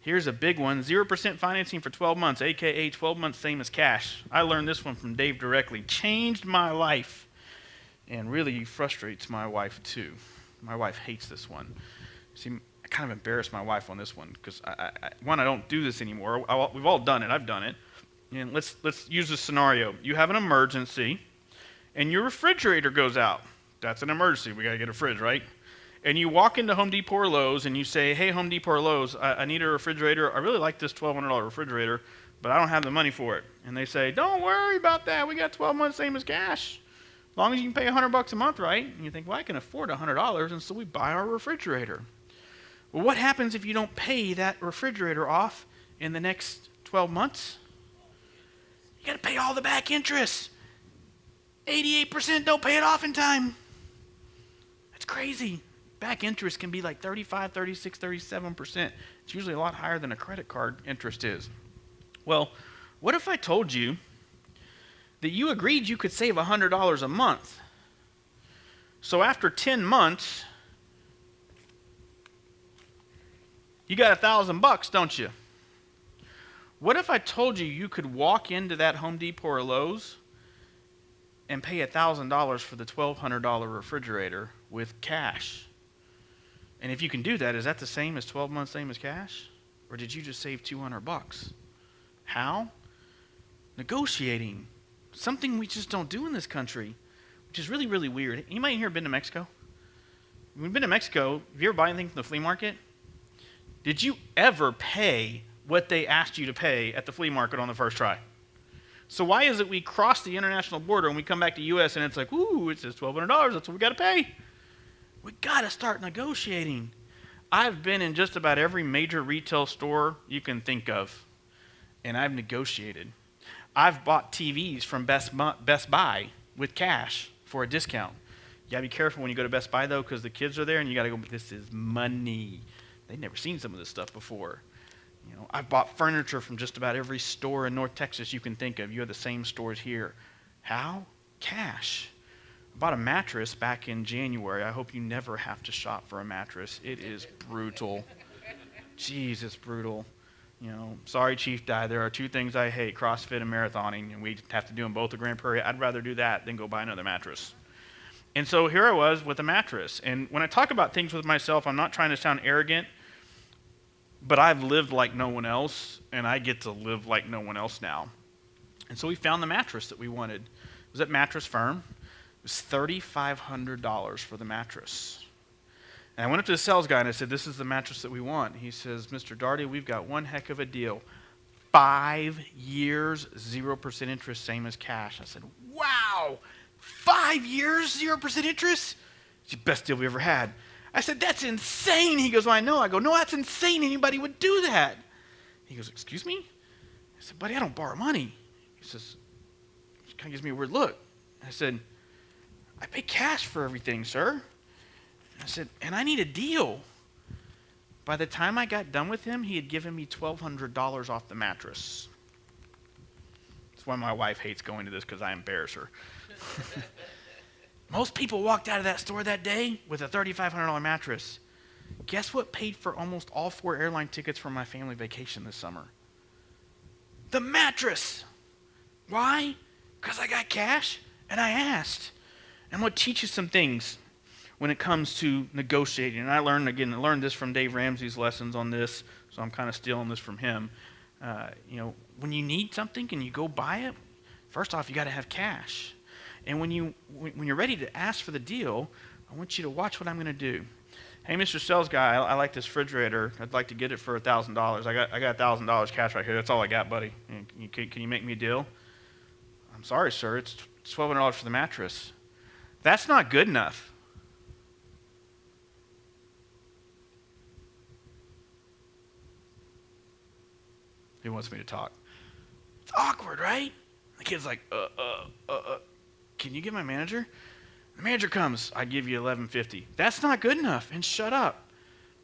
Here's a big one, 0% financing for 12 months, aka 12 months same as cash. I learned this one from Dave directly. Changed my life and really frustrates my wife too. My wife hates this one. See, I kind of embarrassed my wife on this one because, I don't do this anymore. We've all done it. I've done it. And let's use this scenario. You have an emergency and your refrigerator goes out. That's an emergency. We got to get a fridge, right? And you walk into Home Depot or Lowe's and you say, hey, Home Depot or Lowe's, I need a refrigerator. I really like this $1,200 refrigerator, but I don't have the money for it. And they say, don't worry about that. We got 12 months, same as cash. As long as you can pay $100 a month, right? And you think, well, I can afford $100, and so we buy our refrigerator. Well, what happens if you don't pay that refrigerator off in the next 12 months? You got to pay all the back interest. 88% don't pay it off in time. That's crazy. Back interest can be like 35, 36, 37%. It's usually a lot higher than a credit card interest is. Well, what if I told you that you agreed you could save $100 a month? So after 10 months, you got $1,000, don't you? What if I told you you could walk into that Home Depot or Lowe's and pay $1,000 for the $1,200 refrigerator with cash? And if you can do that, is that the same as 12 months, same as cash? Or did you just save $200? How? Negotiating. Something we just don't do in this country, which is really, really weird. Anybody here been to Mexico? When you've been to Mexico, have you ever bought anything from the flea market? Did you ever pay what they asked you to pay at the flea market on the first try? So why is it we cross the international border and we come back to U.S. and it's like, ooh, it says $1,200, that's what we got to pay. We got to start negotiating. I've been in just about every major retail store you can think of, and I've negotiated. I've bought TVs from Best Buy with cash for a discount. You got to be careful when you go to Best Buy, though, because the kids are there, and you got to go, this is money. They've never seen some of this stuff before. You know, I've bought furniture from just about every store in North Texas you can think of. You have the same stores here. How? Cash. I bought a mattress back in January. I hope you never have to shop for a mattress. It is brutal. Jeez, it's brutal. You know, sorry, Chief Dye. There are two things I hate, CrossFit and marathoning, and we have to do them both at Grand Prairie. I'd rather do that than go buy another mattress. And so here I was with a mattress. And when I talk about things with myself, I'm not trying to sound arrogant, but I've lived like no one else, and I get to live like no one else now. And so we found the mattress that we wanted. It was at Mattress Firm. It was $3,500 for the mattress. And I went up to the sales guy and I said, this is the mattress that we want. He says, Mr. Daugherty, we've got one heck of a deal. 5 years, 0% interest, same as cash. I said, wow, 5 years, 0% interest? It's the best deal we ever had. I said, that's insane. He goes, well, I know. I go, no, that's insane. Anybody would do that. He goes, excuse me? I said, buddy, I don't borrow money. He says, he kind of gives me a weird look. I said, I pay cash for everything, sir. I said, and I need a deal. By the time I got done with him, he had given me $1,200 off the mattress. That's why my wife hates going to this, because I embarrass her. Most people walked out of that store that day with a $3,500 mattress. Guess what paid for almost all 4 airline tickets for my family vacation this summer? The mattress. Why? Because I got cash and I asked. And I'm going to teach you some things when it comes to negotiating. And I learned this from Dave Ramsey's lessons on this, so I'm kind of stealing this from him. When you need something and you go buy it, first off, you got to have cash. And when you're ready to ask for the deal, I want you to watch what I'm going to do. Hey, Mr. Sales Guy, I like this refrigerator. I'd like to get it for $1,000. I got $1,000 cash right here. That's all I got, buddy. Can you make me a deal? I'm sorry, sir. It's $1,200 for the mattress. That's not good enough. He wants me to talk. It's awkward, right? The kid's like, can you get my manager? The manager comes, I give you $11.50. That's not good enough, and shut up.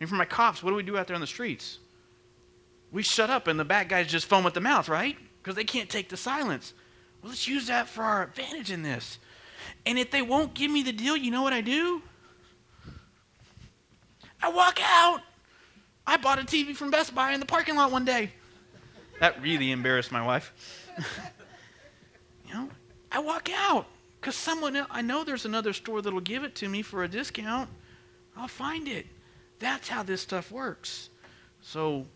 And for my cops, what do we do out there on the streets? We shut up, and the bad guys just foam at the mouth, right? Because they can't take the silence. Well, let's use that for our advantage in this. And if they won't give me the deal, you know what I do? I walk out. I bought a TV from Best Buy in the parking lot one day. That really embarrassed my wife. I walk out because someone else, I know there's another store that'll give it to me for a discount. I'll find it. That's how this stuff works. So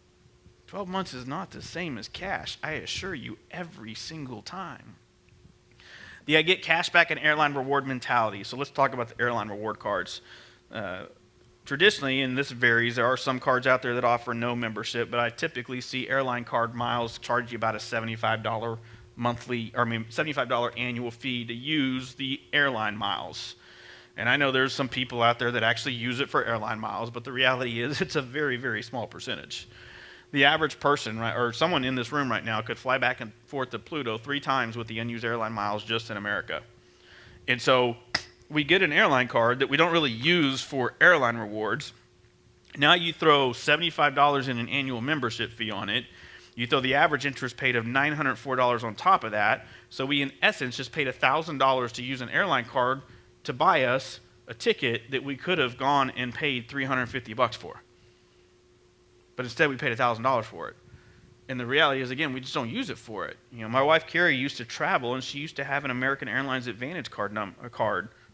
12 months is not the same as cash, I assure you, every single time. I get cash back and airline reward mentality. So let's talk about the airline reward cards. Traditionally, and this varies, there are some cards out there that offer no membership, but I typically see airline card miles charge you about a $75 $75 annual fee to use the airline miles. And I know there's some people out there that actually use it for airline miles, but the reality is it's a very, very small percentage. The average person, right, or someone in this room right now could fly back and forth to Pluto 3 times with the unused airline miles just in America. And so we get an airline card that we don't really use for airline rewards. Now you throw $75 in an annual membership fee on it. You throw the average interest paid of $904 on top of that. So we, in essence, just paid $1,000 to use an airline card to buy us a ticket that we could have gone and paid $350 for. But instead we paid $1,000 for it. And the reality is, again, we just don't use it for it. My wife Carrie used to travel, and she used to have an American Airlines Advantage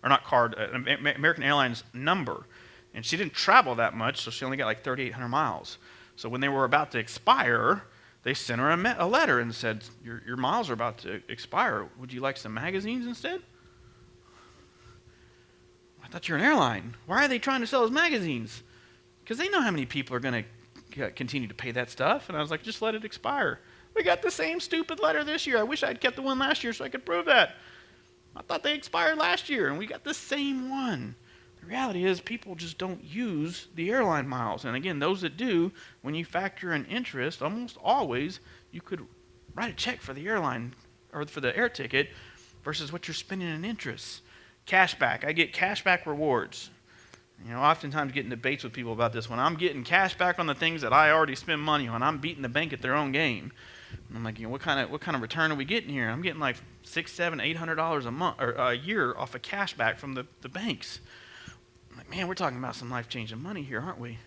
American Airlines number. And she didn't travel that much, so she only got like 3,800 miles. So when they were about to expire, they sent her a letter and said, your miles are about to expire. Would you like some magazines instead? I thought you're an airline. Why are they trying to sell us magazines? Because they know how many people are going to continue to pay that stuff. And I was like, just let it expire. We got the same stupid letter this year. I wish I'd kept the one last year so I could prove that. I thought they expired last year, and we got the same one. The reality is people just don't use the airline miles. And again, those that do, when you factor in interest, almost always you could write a check for the airline or for the air ticket versus what you're spending in interest. Cashback. I get cashback rewards. Oftentimes get in debates with people about this. When I'm getting cash back on the things that I already spend money on, I'm beating the bank at their own game. And I'm like, what kind of return are we getting here? I'm getting like $600, $700, $800 a month or a year off of cash back from the banks. I'm like, man, we're talking about some life-changing money here, aren't we?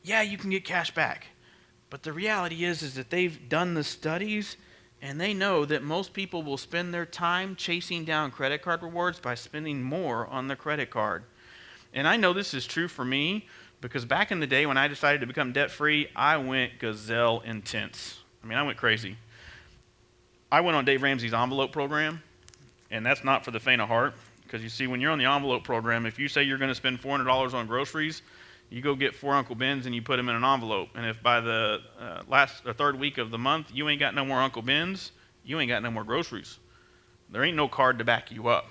Yeah, you can get cash back, but the reality is that they've done the studies. And they know that most people will spend their time chasing down credit card rewards by spending more on the credit card. And I know this is true for me because back in the day when I decided to become debt-free, I went gazelle intense. I went crazy. I went on Dave Ramsey's envelope program, and that's not for the faint of heart because you see, when you're on the envelope program, if you say you're going to spend $400 on groceries, you go get 4 Uncle Bens and you put them in an envelope. And if by the third week of the month you ain't got no more Uncle Bens, you ain't got no more groceries. There ain't no card to back you up.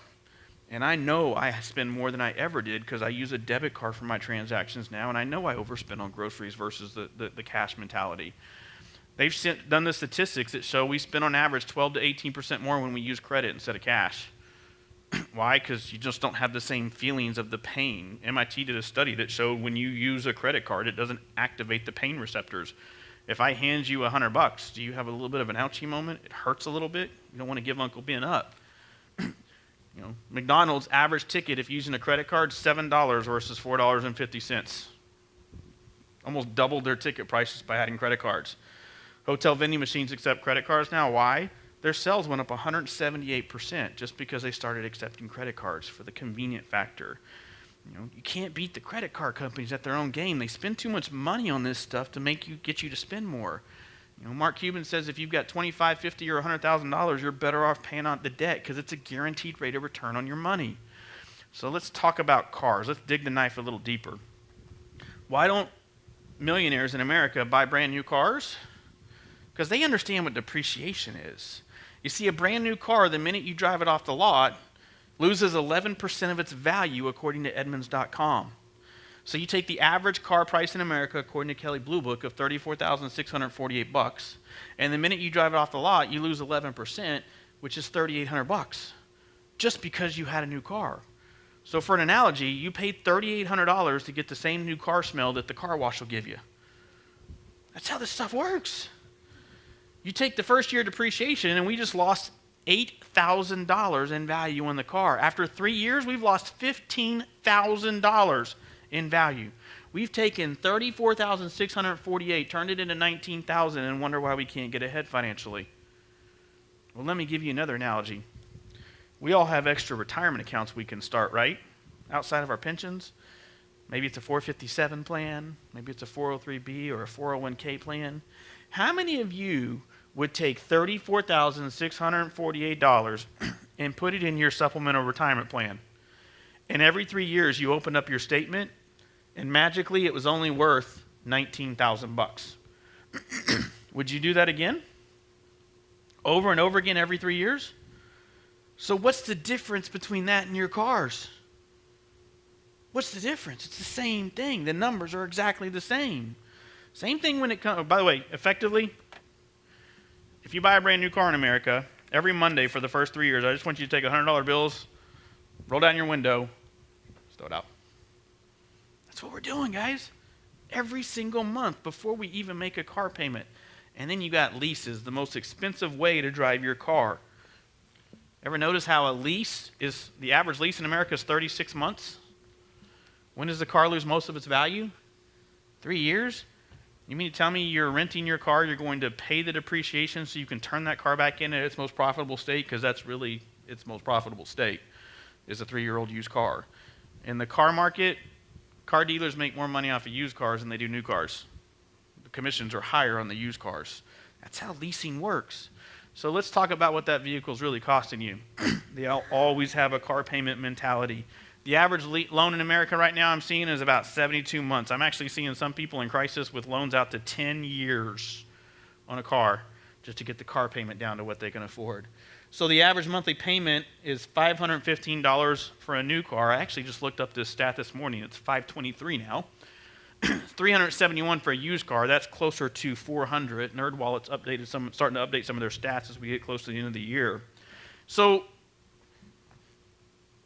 And I know I spend more than I ever did because I use a debit card for my transactions now, and I know I overspend on groceries versus the cash mentality. They've done the statistics that show we spend on average 12 to 18% more when we use credit instead of cash. Why? Because you just don't have the same feelings of the pain. MIT did a study that showed when you use a credit card, it doesn't activate the pain receptors. If I hand you $100, do you have a little bit of an ouchie moment? It hurts a little bit. You don't want to give Uncle Ben up. McDonald's average ticket, if using a credit card, $7 versus $4.50. Almost doubled their ticket prices by adding credit cards. Hotel vending machines accept credit cards now. Why? Their sales went up 178% just because they started accepting credit cards for the convenient factor. You can't beat the credit card companies at their own game. They spend too much money on this stuff to get you to spend more. Mark Cuban says if you've got $25, $50, or $100,000, you're better off paying out the debt because it's a guaranteed rate of return on your money. So let's talk about cars. Let's dig the knife a little deeper. Why don't millionaires in America buy brand new cars? Because they understand what depreciation is. You see, a brand new car, the minute you drive it off the lot, loses 11% of its value according to Edmunds.com. So you take the average car price in America, according to Kelley Blue Book, of $34,648, and the minute you drive it off the lot, you lose 11%, which is $3,800, just because you had a new car. So for an analogy, you paid $3,800 to get the same new car smell that the car wash will give you. That's how this stuff works. You take the first year depreciation, and we just lost $8,000 in value on the car. After 3 years, we've lost $15,000 in value. We've taken $34,648, turned it into $19,000, and wonder why we can't get ahead financially. Well, let me give you another analogy. We all have extra retirement accounts we can start, right? Outside of our pensions. Maybe it's a 457 plan. Maybe it's a 403B or a 401k plan. How many of you would take $34,648 and put it in your supplemental retirement plan? And every 3 years you open up your statement and magically it was only worth $19,000. Would you do that again? Over and over again every 3 years? So what's the difference between that and your cars? What's the difference? It's the same thing. The numbers are exactly the same. Same thing when it comes, by the way, effectively, if you buy a brand new car in America, every Monday for the first 3 years, I just want you to take $100 bills, roll down your window, throw it out. That's what we're doing, guys. Every single month before we even make a car payment. And then you got leases, the most expensive way to drive your car. Ever notice how the average lease in America is 36 months? When does the car lose most of its value? 3 years? You mean to tell me you're renting your car, you're going to pay the depreciation so you can turn that car back in at its most profitable state? Because that's really its most profitable state, is a 3-year-old used car. In the car market, car dealers make more money off of used cars than they do new cars. The commissions are higher on the used cars. That's how leasing works. So let's talk about what that vehicle is really costing you. They always have a car payment mentality. The average loan in America right now I'm seeing is about 72 months. I'm actually seeing some people in crisis with loans out to 10 years on a car just to get the car payment down to what they can afford. So the average monthly payment is $515 for a new car. I actually just looked up this stat this morning. It's $523 now. $371 for a used car. That's closer to $400. NerdWallet's starting to update some of their stats as we get close to the end of the year. So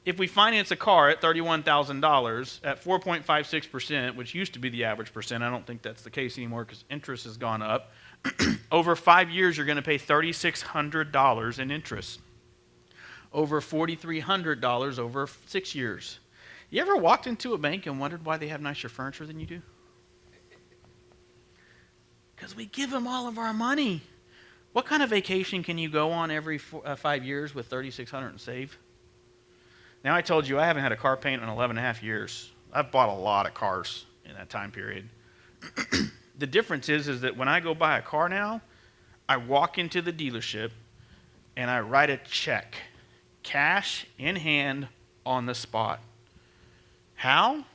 if we finance a car at $31,000 at 4.56%, which used to be the average percent, I don't think that's the case anymore because interest has gone up. Over 5 years, you're going to pay $3,600 in interest. Over $4,300 over 6 years. You ever walked into a bank and wondered why they have nicer furniture than you do? Because we give them all of our money. What kind of vacation can you go on every 5 years with $3,600 and save? Now, I told you I haven't had a car payment in 11 and a half years. I've bought a lot of cars in that time period. The difference is that when I go buy a car now, I walk into the dealership and I write a check, cash in hand on the spot. How?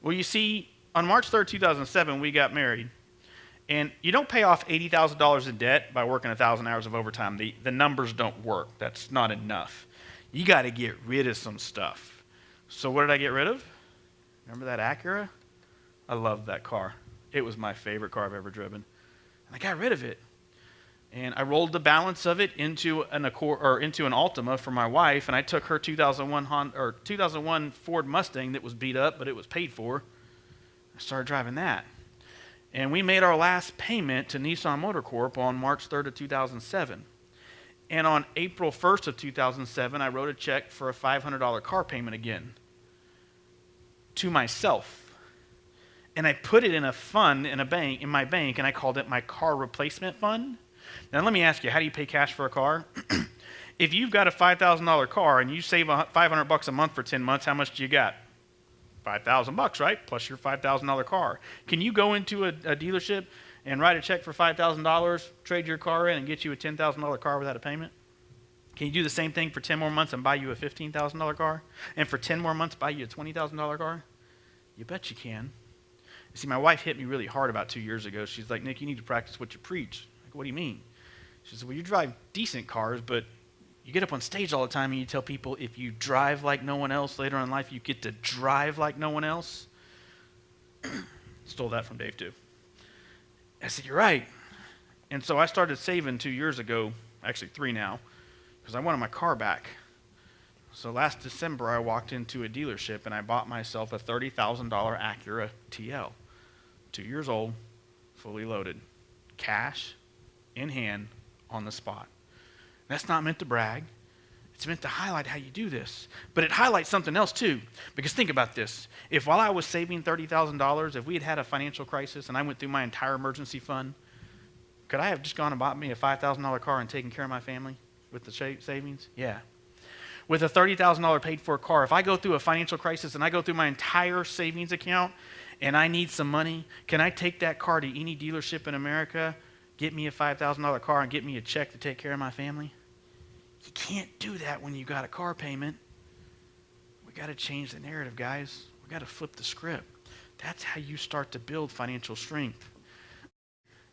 Well, you see, on March 3rd, 2007, we got married. And you don't pay off $80,000 in debt by working 1,000 hours of overtime. The numbers don't work. That's not enough. You got to get rid of some stuff. So what did I get rid of? Remember that Acura? I loved that car. It was my favorite car I've ever driven. And I got rid of it. And I rolled the balance of it into an Altima for my wife, and I took her 2001 Ford Mustang that was beat up, but it was paid for. I started driving that. And we made our last payment to Nissan Motor Corp on March 3rd of 2007. And on April 1st of 2007, I wrote a check for a $500 car payment again to myself. And I put it in a fund in my bank, and I called it my car replacement fund. Now let me ask you, how do you pay cash for a car? If you've got a $5,000 car and you save $500 a month for 10 months, how much do you got? $5,000, right? Plus your $5,000 car. Can you go into a dealership and write a check for $5,000, trade your car in, and get you a $10,000 car without a payment? Can you do the same thing for 10 more months and buy you a $15,000 car? And for 10 more months buy you a $20,000 car? You bet you can. You see, my wife hit me really hard about 2 years ago. She's like, Nick, you need to practice what you preach. Like, what do you mean? She said, well, you drive decent cars, but you get up on stage all the time and you tell people if you drive like no one else later on in life, you get to drive like no one else. Stole that from Dave, too. I said, you're right. And so I started saving 2 years ago, actually 3 now, because I wanted my car back. So last December, I walked into a dealership and I bought myself a $30,000 Acura TL. 2 years old, fully loaded, cash in hand on the spot. That's not meant to brag. It's meant to highlight how you do this. But it highlights something else too. Because think about this. If while I was saving $30,000, if we had a financial crisis and I went through my entire emergency fund, could I have just gone and bought me a $5,000 car and taken care of my family with the savings? Yeah. With a $30,000 paid for car, if I go through a financial crisis and I go through my entire savings account and I need some money, can I take that car to any dealership in America, get me a $5,000 car and get me a check to take care of my family? You can't do that when you got a car payment. We got to change the narrative, guys. We got to flip the script. That's how you start to build financial strength.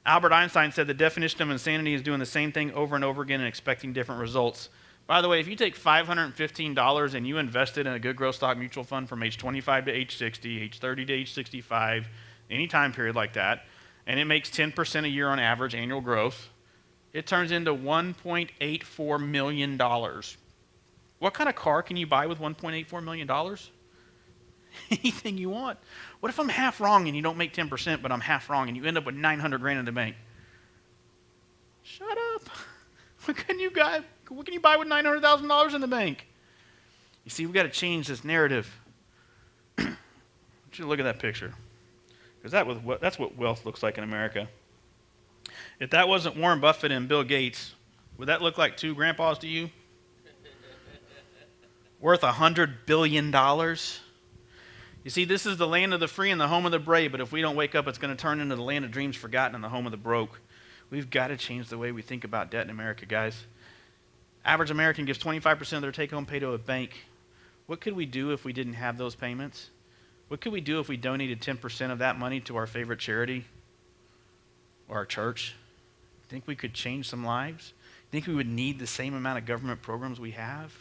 Albert Einstein said the definition of insanity is doing the same thing over and over again and expecting different results. By the way, if you take $515 and you invest it in a good growth stock mutual fund from age 25 to age 60, age 30 to age 65, any time period like that, and it makes 10% a year on average annual growth, it turns into $1.84 million. What kind of car can you buy with $1.84 million? Anything you want. What if I'm half wrong and you don't make 10%, but I'm half wrong and you end up with $900,000 in the bank? Shut up. What can you buy with $900,000 in the bank? You see, we got to change this narrative. I want you to look at that picture, because that's what wealth looks like in America. If that wasn't Warren Buffett and Bill Gates, would that look like two grandpas to you? Worth $100 billion? You see, this is the land of the free and the home of the brave, but if we don't wake up, it's going to turn into the land of dreams forgotten and the home of the broke. We've got to change the way we think about debt in America, guys. Average American gives 25% of their take-home pay to a bank. What could we do if we didn't have those payments? What could we do if we donated 10% of that money to our favorite charity or our church? Think we could change some lives? Think we would need the same amount of government programs we have?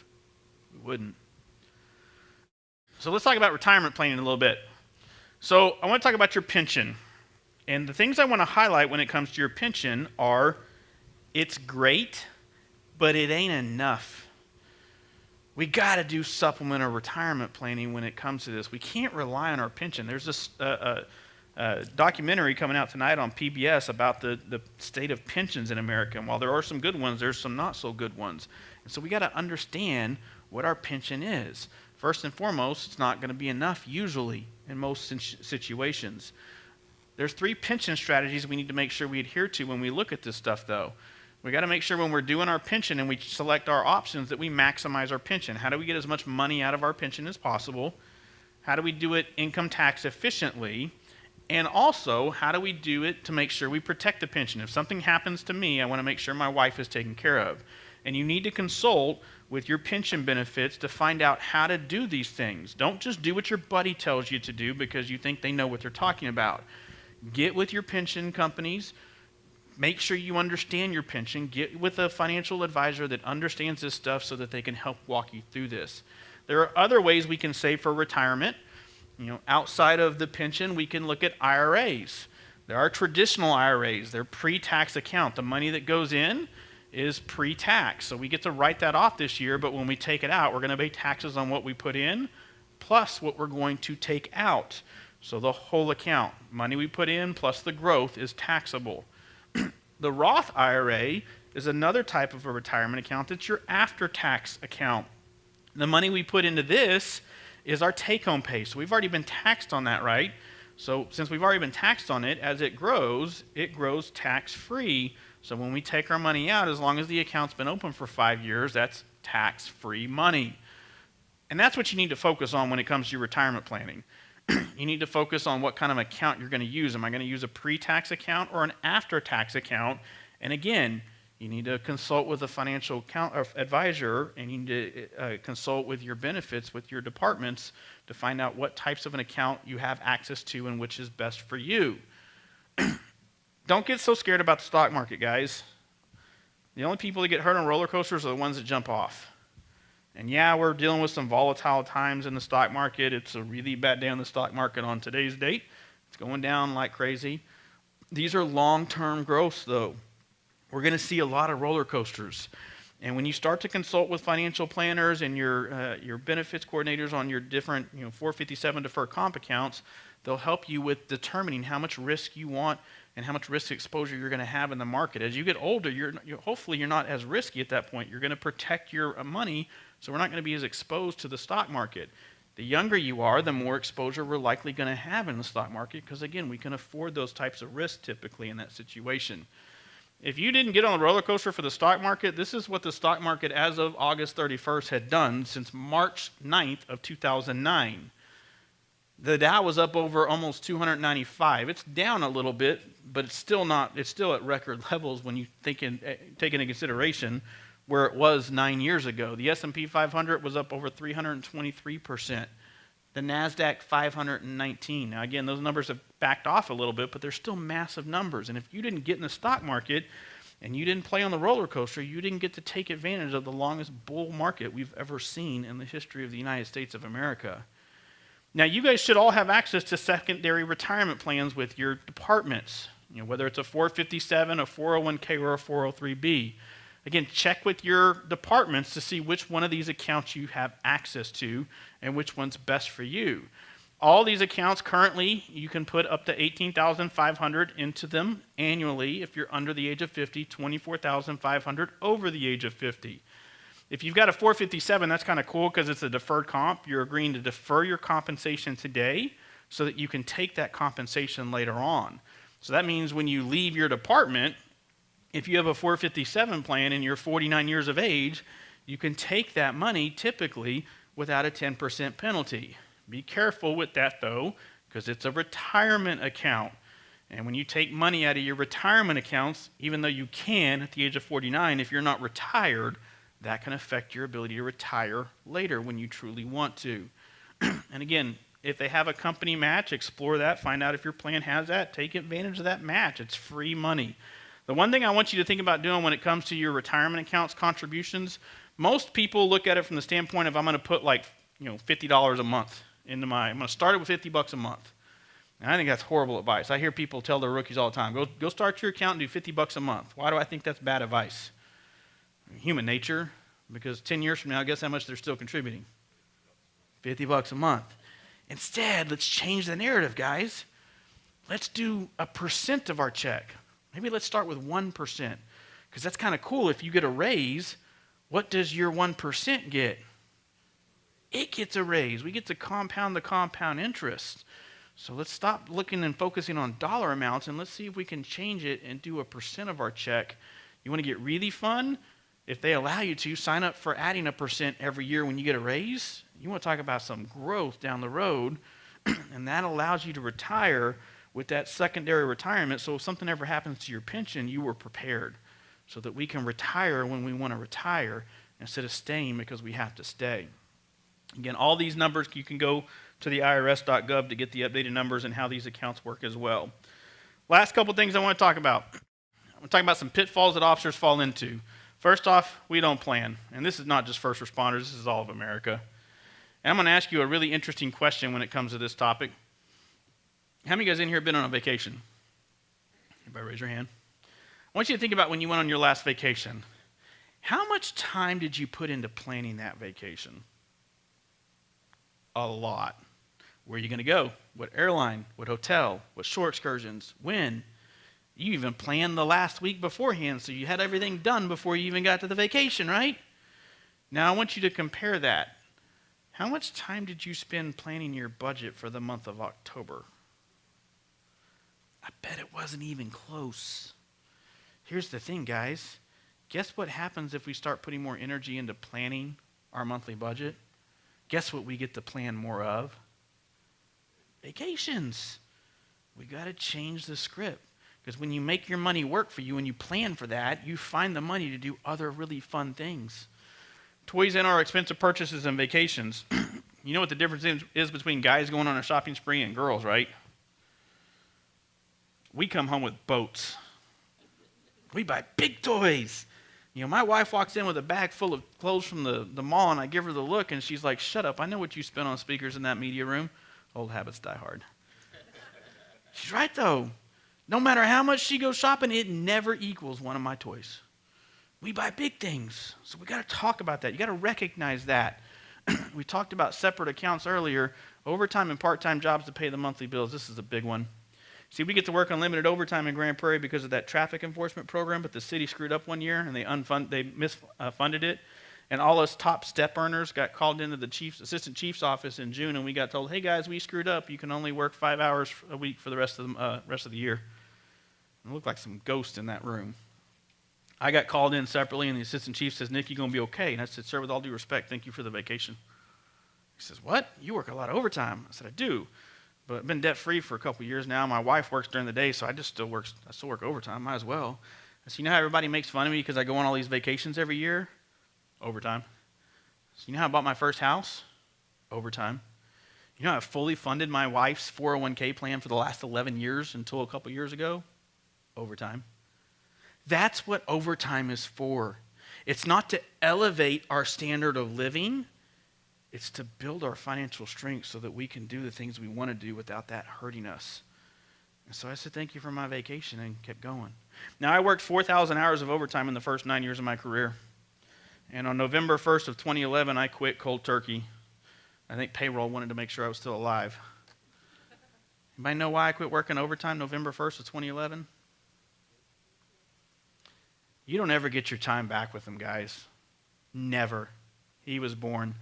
We wouldn't. So let's talk about retirement planning a little bit. So I want to talk about your pension. And the things I want to highlight when it comes to your pension are, it's great, but it ain't enough. We got to do supplemental retirement planning when it comes to this. We can't rely on our pension. There's this documentary coming out tonight on PBS about the state of pensions in America. And while there are some good ones, there's some not so good ones. And so we got to understand what our pension is. First and foremost, it's not going to be enough usually in most situations. There's 3 pension strategies we need to make sure we adhere to when we look at this stuff, though. We got to make sure when we're doing our pension and we select our options that we maximize our pension. How do we get as much money out of our pension as possible? How do we do it income tax efficiently? And also, how do we do it to make sure we protect the pension? If something happens to me, I want to make sure my wife is taken care of. And you need to consult with your pension benefits to find out how to do these things. Don't just do what your buddy tells you to do because you think they know what they're talking about. Get with your pension companies. Make sure you understand your pension. Get with a financial advisor that understands this stuff so that they can help walk you through this. There are other ways we can save for retirement. Outside of the pension, we can look at IRAs. There are traditional IRAs. They're pre-tax account. The money that goes in is pre-tax. So we get to write that off this year, but when we take it out, we're going to pay taxes on what we put in plus what we're going to take out. So the whole account, money we put in plus the growth, is taxable. The Roth IRA is another type of a retirement account. That's your after-tax account. The money we put into this is our take-home pay. So we've already been taxed on that, right? So since we've already been taxed on it, as it grows tax-free. So when we take our money out, as long as the account's been open for 5 years, that's tax-free money. And that's what you need to focus on when it comes to your retirement planning. You need to focus on what kind of account you're going to use. Am I going to use a pre-tax account or an after-tax account? And again, you need to consult with a financial advisor, and you need to consult with your benefits, with your departments, to find out what types of an account you have access to and which is best for you. Don't get so scared about the stock market, guys. The only people that get hurt on roller coasters are the ones that jump off. And yeah, we're dealing with some volatile times in the stock market. It's a really bad day on the stock market on today's date. It's going down like crazy. These are long-term growths, though. We're going to see a lot of roller coasters. And when you start to consult with financial planners and your benefits coordinators on your different 457 deferred comp accounts, They'll help you with determining how much risk you want and how much risk exposure you're going to have in the market. As you get older, hopefully you're not as risky at that point. You're going to protect your money, so we're not going to be as exposed to the stock market. The younger you are, the more exposure we're likely going to have in the stock market because, again, we can afford those types of risks typically in that situation. If you didn't get on the roller coaster for the stock market, this is what the stock market as of August 31st had done since March 9th of 2009. The Dow was up over almost 295. It's down a little bit, but it's still at record levels when you take into consideration where it was 9 years ago. The S&P 500 was up over 323%. The NASDAQ 519. Now again, those numbers have backed off a little bit, but they're still massive numbers. And if you didn't get in the stock market and you didn't play on the roller coaster, you didn't get to take advantage of the longest bull market we've ever seen in the history of the United States of America. Now, you guys should all have access to secondary retirement plans with your departments, whether it's a 457, a 401k, or a 403b. Again, check with your departments to see which one of these accounts you have access to and which one's best for you. All these accounts currently, you can put up to $18,500 into them annually if you're under the age of 50, $24,500 over the age of 50. If you've got a 457, that's kind of cool because it's a deferred comp. You're agreeing to defer your compensation today so that you can take that compensation later on. So that means when you leave your department, if you have a 457 plan and you're 49 years of age, you can take that money typically without a 10% penalty. Be careful with that though, because it's a retirement account. And when you take money out of your retirement accounts, even though you can at the age of 49, if you're not retired, that can affect your ability to retire later when you truly want to. And again, if they have a company match, explore that, find out if your plan has that, take advantage of that match. It's free money. The one thing I want you to think about doing when it comes to your retirement accounts contributions, most people look at it from the standpoint of I'm going to put $50 a month into I'm going to start it with $50 a month. And I think that's horrible advice. I hear people tell their rookies all the time, go start your account and do $50 a month. Why do I think that's bad advice? Human nature, because 10 years from now, guess how much they're still contributing? $50 a month. Instead, let's change the narrative, guys. Let's do a percent of our check. Maybe let's start with 1%, because that's kind of cool. If you get a raise, what does your 1% get? It gets a raise. We get to compound the compound interest. So let's stop looking and focusing on dollar amounts, and let's see if we can change it and do a percent of our check. You want to get really fun? If they allow you to, sign up for adding a percent every year when you get a raise. You want to talk about some growth down the road, and that allows you to retire with that secondary retirement, so if something ever happens to your pension, you were prepared so that we can retire when we want to retire instead of staying because we have to stay. Again, all these numbers, you can go to the irs.gov to get the updated numbers and how these accounts work as well. Last couple things I want to talk about. I'm going to talk about some pitfalls that officers fall into. First off, we don't plan. And this is not just first responders, this is all of America. And I'm going to ask you a really interesting question when it comes to this topic. How many of you guys in here have been on a vacation? Everybody raise your hand. I want you to think about when you went on your last vacation. How much time did you put into planning that vacation? A lot. Where are you going to go? What airline? What hotel? What shore excursions? When? You even planned the last week beforehand, so you had everything done before you even got to the vacation, right? Now I want you to compare that. How much time did you spend planning your budget for the month of October? I bet it wasn't even close. Here's the thing, guys. Guess what happens if we start putting more energy into planning our monthly budget? Guess what we get to plan more of? Vacations. We got to change the script. Because when you make your money work for you and you plan for that, you find the money to do other really fun things. Toys in our expensive purchases and vacations. You know what the difference is between guys going on a shopping spree and girls, right? We come home with boats. We buy big toys. My wife walks in with a bag full of clothes from the mall, and I give her the look, and she's like, shut up. I know what you spent on speakers in that media room. Old habits die hard. She's right, though. No matter how much she goes shopping, it never equals one of my toys. We buy big things, so we got to talk about that. You got to recognize that. We talked about separate accounts earlier. Overtime and part-time jobs to pay the monthly bills. This is a big one. See, we get to work unlimited overtime in Grand Prairie because of that traffic enforcement program, but the city screwed up one year and they misfunded it. And all us top step earners got called into the assistant chief's office in June, and we got told, "Hey guys, we screwed up. You can only work 5 hours a week for the rest of the year." It looked like some ghost in that room. I got called in separately, and the assistant chief says, "Nick, you gonna be okay?" And I said, "Sir, with all due respect, thank you for the vacation." He says, "What? You work a lot of overtime?" I said, "I do, but I've been debt-free for a couple years now. My wife works during the day, so I still work overtime. Might as well." I said, "You know how everybody makes fun of me because I go on all these vacations every year? Overtime." So you know how I bought my first house? Overtime. You know how I fully funded my wife's 401k plan for the last 11 years until a couple years ago? Overtime. That's what overtime is for. It's not to elevate our standard of living. It's to build our financial strength so that we can do the things we want to do without that hurting us. And so I said, "Thank you for my vacation," and kept going. Now, I worked 4,000 hours of overtime in the first 9 years of my career. And on November 1st of 2011, I quit cold turkey. I think payroll wanted to make sure I was still alive. Anybody know why I quit working overtime November 1st of 2011? You don't ever get your time back with him, guys. Never. He was born.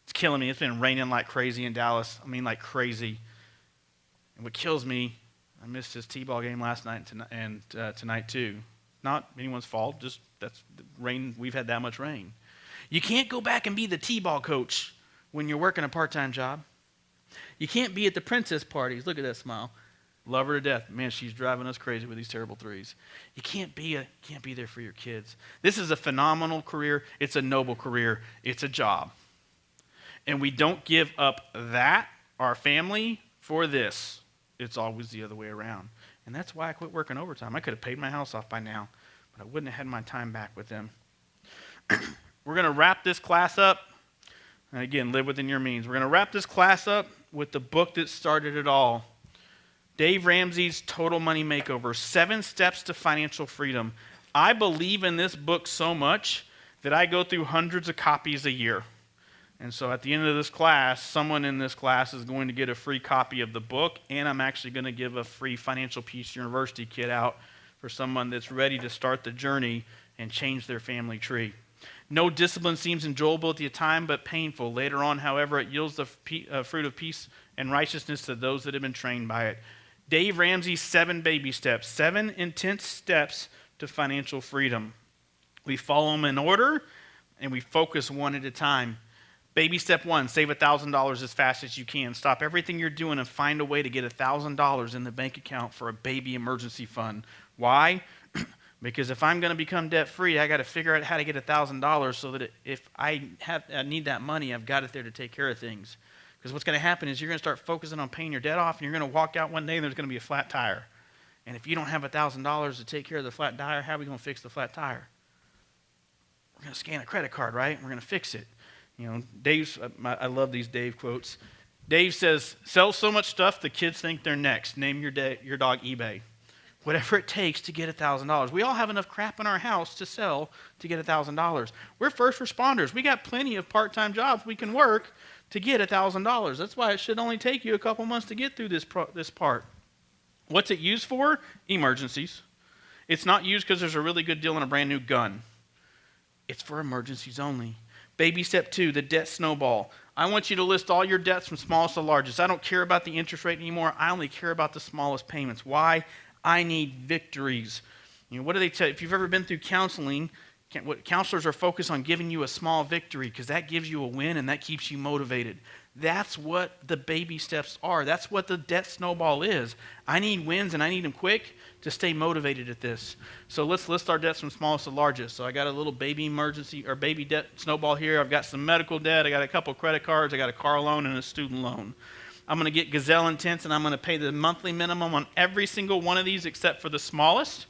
It's killing me. It's been raining like crazy in Dallas. I mean, like crazy. And what kills me, I missed his T-ball game last night and tonight too. Not anyone's fault. Just that's the rain. We've had that much rain. You can't go back and be the T-ball coach when you're working a part-time job. You can't be at the princess parties. Look at that smile. Love her to death. Man, she's driving us crazy with these terrible threes. You can't be there for your kids. This is a phenomenal career. It's a noble career. It's a job. And we don't give up that, our family, for this. It's always the other way around. And that's why I quit working overtime. I could have paid my house off by now, but I wouldn't have had my time back with them. We're going to wrap this class up. And again, live within your means. We're going to wrap this class up with the book that started it all. Dave Ramsey's Total Money Makeover, 7 Steps to Financial Freedom. I believe in this book so much that I go through hundreds of copies a year. And so at the end of this class, someone in this class is going to get a free copy of the book, and I'm actually going to give a free Financial Peace University kit out for someone that's ready to start the journey and change their family tree. No discipline seems enjoyable at the time, but painful. Later on, however, it yields the fruit of peace and righteousness to those that have been trained by it. Dave Ramsey's 7 baby steps, 7 intense steps to financial freedom. We follow them in order, and we focus one at a time. Baby step 1, save $1,000 as fast as you can. Stop everything you're doing and find a way to get $1,000 in the bank account for a baby emergency fund. Why? Because if I'm going to become debt-free, I got to figure out how to get $1,000 so that if I need that money, I've got it there to take care of things. Because what's going to happen is you're going to start focusing on paying your debt off, and you're going to walk out one day and there's going to be a flat tire. And if you don't have $1,000 to take care of the flat tire, how are we going to fix the flat tire? We're going to scan a credit card, right? We're going to fix it. You know, I love these Dave quotes. Dave says, sell so much stuff the kids think they're next. Name your dog eBay. Whatever it takes to get $1,000. We all have enough crap in our house to sell to get $1,000. We're first responders. We got plenty of part-time jobs we can work to get $1,000. That's why it should only take you a couple months to get through this part. What's it used for? Emergencies. It's not used because there's a really good deal on a brand new gun. It's for emergencies only. Baby step 2, the debt snowball. I want you to list all your debts from smallest to largest. I don't care about the interest rate anymore. I only care about the smallest payments. Why? I need victories. You know, what do they tell you? If you've ever been through counseling, what counselors are focused on giving you a small victory because that gives you a win and that keeps you motivated. That's what the baby steps are. That's what the debt snowball is. I need wins and I need them quick to stay motivated at this. So let's list our debts from smallest to largest. So I got a little baby emergency or baby debt snowball here. I've got some medical debt. I got a couple credit cards. I got a car loan and a student loan. I'm going to get gazelle intense and I'm going to pay the monthly minimum on every single one of these except for the smallest.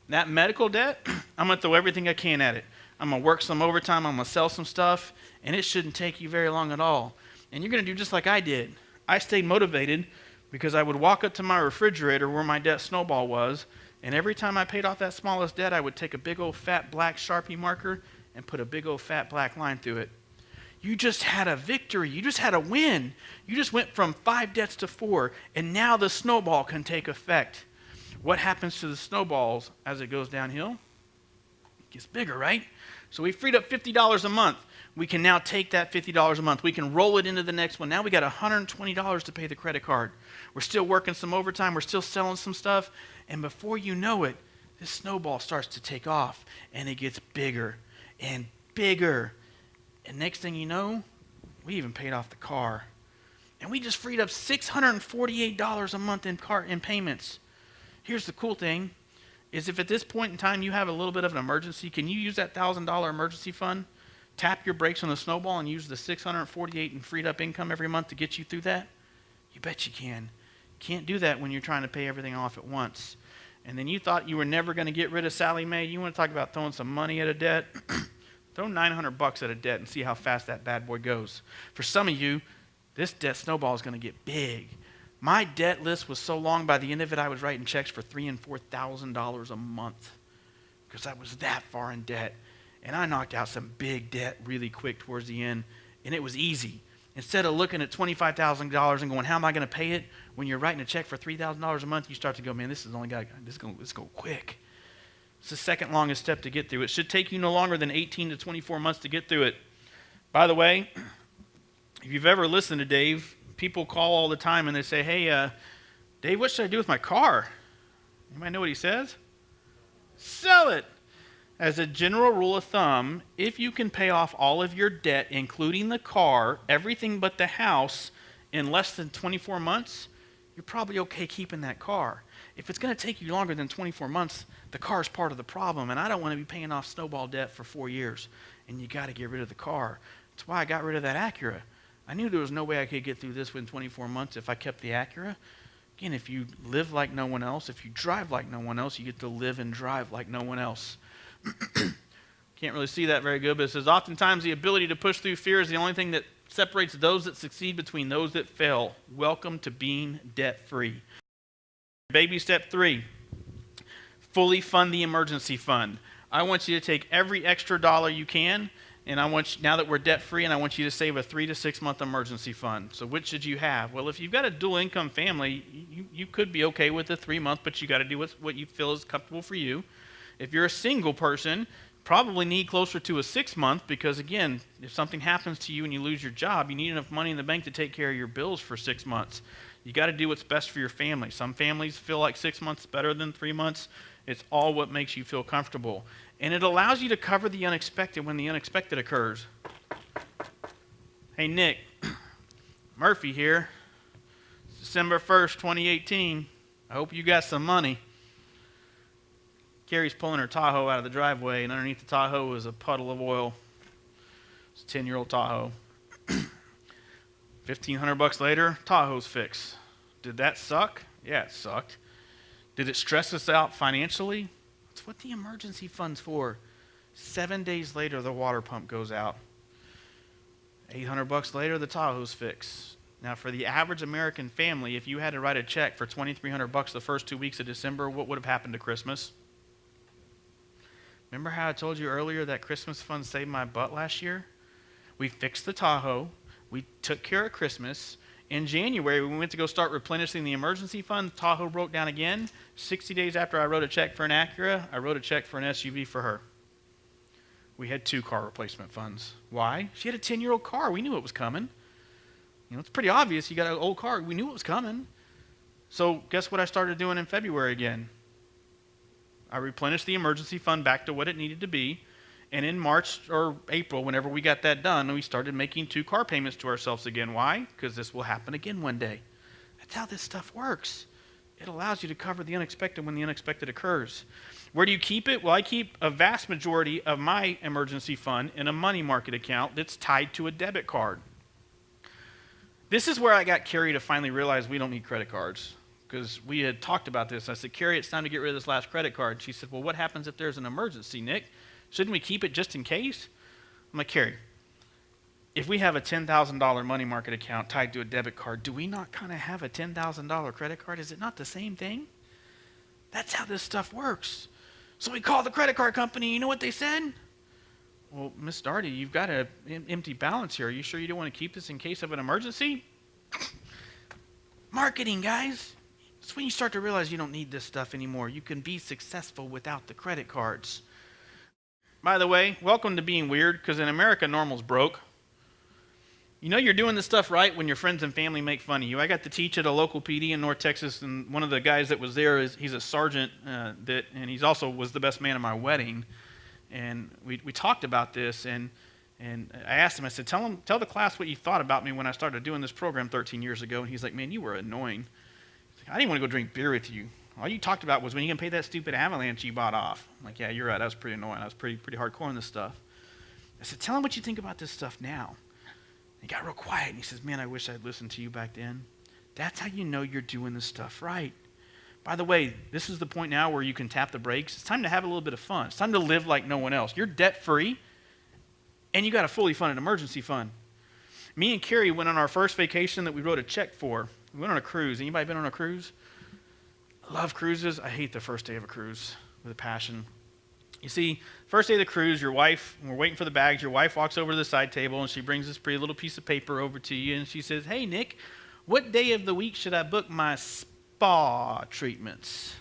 That medical debt, I'm going to throw everything I can at it. I'm going to work some overtime. I'm going to sell some stuff, and it shouldn't take you very long at all. And you're going to do just like I did. I stayed motivated because I would walk up to my refrigerator where my debt snowball was, and every time I paid off that smallest debt, I would take a big old fat black Sharpie marker and put a big old fat black line through it. You just had a victory. You just had a win. You just went from 5 debts to 4, and now the snowball can take effect. What happens to the snowballs as it goes downhill? It gets bigger, right? So we freed up $50 a month. We can now take that $50 a month. We can roll it into the next one. Now we got $120 to pay the credit card. We're still working some overtime. We're still selling some stuff. And before you know it, this snowball starts to take off, and it gets bigger and bigger. And next thing you know, we even paid off the car. And we just freed up $648 a month in payments. Here's the cool thing, is if at this point in time you have a little bit of an emergency, can you use that $1,000 emergency fund, tap your brakes on the snowball, and use the $648 in freed up income every month to get you through that? You bet you can. Can't do that when you're trying to pay everything off at once. And then you thought you were never going to get rid of Sally Mae. You want to talk about throwing some money at a debt? Throw $900 at a debt and see how fast that bad boy goes. For some of you, this debt snowball is going to get big. My debt list was so long, by the end of it, I was writing checks for $3,000 and $4,000 a month because I was that far in debt. And I knocked out some big debt really quick towards the end, and it was easy. Instead of looking at $25,000 and going, how am I going to pay it? When you're writing a check for $3,000 a month, you start to go, man, this is only this go quick. It's the second longest step to get through. It should take you no longer than 18 to 24 months to get through it. By the way, if you've ever listened to Dave, people call all the time and they say, hey, Dave, what should I do with my car? You might know what he says? Sell it. As a general rule of thumb, if you can pay off all of your debt, including the car, everything but the house, in less than 24 months, you're probably okay keeping that car. If it's going to take you longer than 24 months, the car is part of the problem, and I don't want to be paying off snowball debt for 4 years, and you got to get rid of the car. That's why I got rid of that Acura. I knew there was no way I could get through this within 24 months if I kept the Acura. Again, if you live like no one else, if you drive like no one else, you get to live and drive like no one else. Can't really see that very good, but it says, oftentimes the ability to push through fear is the only thing that separates those that succeed between those that fail. Welcome to being debt-free. Baby step 3, fully fund the emergency fund. I want you to take every extra dollar you can, and I want you, now that we're debt-free, and I want you to save a 3 to 6 month emergency fund. So which should you have? Well, if you've got a dual income family, you could be okay with the 3 month, but you got to do what you feel is comfortable for you. If you're a single person, probably need closer to a 6 month because, again, if something happens to you and you lose your job, you need enough money in the bank to take care of your bills for 6 months. You got to do what's best for your family. Some families feel like 6 months is better than 3 months. It's all what makes you feel comfortable. And it allows you to cover the unexpected when the unexpected occurs. Hey, Nick, Murphy here. December 1st, 2018. I hope you got some money. Carrie's pulling her Tahoe out of the driveway, and underneath the Tahoe is a puddle of oil. It's a 10-year-old Tahoe. $1,500 later, Tahoe's fixed. Did that suck? Yeah, it sucked. Did it stress us out financially? That's what the emergency fund's for. 7 days later, the water pump goes out. $800 later, the Tahoe's fixed. Now, for the average American family, if you had to write a check for $2,300 the first 2 weeks of December, what would have happened to Christmas? Remember how I told you earlier that Christmas fund saved my butt last year? We fixed the Tahoe. We took care of Christmas. In January, we went to go start replenishing the emergency fund. Tahoe broke down again. 60 days after I wrote a check for an Acura, I wrote a check for an SUV for her. We had 2 car replacement funds. Why? She had a 10-year-old car. We knew it was coming. You know, it's pretty obvious. You got an old car. We knew it was coming. So guess what I started doing in February again? I replenished the emergency fund back to what it needed to be. And in March or April, whenever we got that done, we started making 2 car payments to ourselves again. Why? Because this will happen again one day. That's how this stuff works. It allows you to cover the unexpected when the unexpected occurs. Where do you keep it? Well, I keep a vast majority of my emergency fund in a money market account that's tied to a debit card. This is where I got Carrie to finally realize we don't need credit cards. Because we had talked about this. I said, Carrie, it's time to get rid of this last credit card. She said, well, what happens if there's an emergency, Nick? Shouldn't we keep it just in case? I'm like, Carrie, if we have a $10,000 money market account tied to a debit card, do we not kind of have a $10,000 credit card? Is it not the same thing? That's how this stuff works. So we called the credit card company. You know what they said? well, Miss Daugherty, you've got an empty balance here. Are you sure you don't want to keep this in case of an emergency? Marketing, guys. It's when you start to realize you don't need this stuff anymore. You can be successful without the credit cards. By the way, welcome to being weird, because in America, normal's broke. You know you're doing this stuff right when your friends and family make fun of you. I got to teach at a local PD in North Texas, and one of the guys that was there, he's a sergeant, and he's also was the best man at my wedding. And we talked about this, and I asked him, I said, tell the class what you thought about me when I started doing this program 13 years ago. And he's like, man, you were annoying. I didn't want to go drink beer with you. All you talked about was when you can pay that stupid Avalanche you bought off. I'm like, yeah, you're right. That was pretty annoying. I was pretty hardcore on this stuff. I said, tell him what you think about this stuff now. He got real quiet, and he says, man, I wish I'd listened to you back then. That's how you know you're doing this stuff right. By the way, this is the point now where you can tap the brakes. It's time to have a little bit of fun. It's time to live like no one else. You're debt-free, and you got a fully funded emergency fund. Me and Carrie went on our first vacation that we wrote a check for. We went on a cruise. Anybody been on a cruise? I love cruises. I hate the first day of a cruise with a passion. You see, first day of the cruise, your wife, we're waiting for the bags, your wife walks over to the side table, and she brings this pretty little piece of paper over to you, and she says, hey, Nick, what day of the week should I book my spa treatments?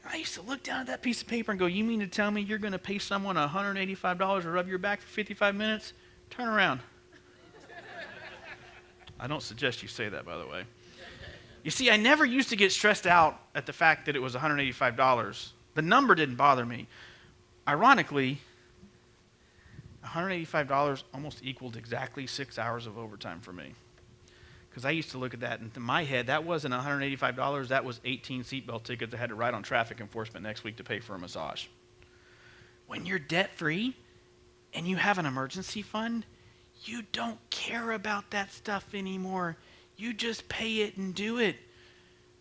I used to look down at that piece of paper and go, you mean to tell me you're going to pay someone $185 to rub your back for 55 minutes? Turn around. I don't suggest you say that, by the way. You see, I never used to get stressed out at the fact that it was $185. The number didn't bother me. Ironically, $185 almost equaled exactly 6 hours of overtime for me. Because I used to look at that, and in my head, that wasn't $185. That was 18 seatbelt tickets I had to write on traffic enforcement next week to pay for a massage. When you're debt-free and you have an emergency fund, you don't care about that stuff anymore. You just pay it and do it.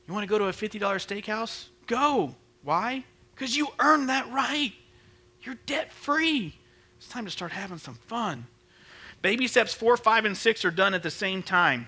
You want to go to a $50 steakhouse? Go. Why? Because you earned that right. You're debt-free. It's time to start having some fun. Baby steps 4, 5, and 6 are done at the same time.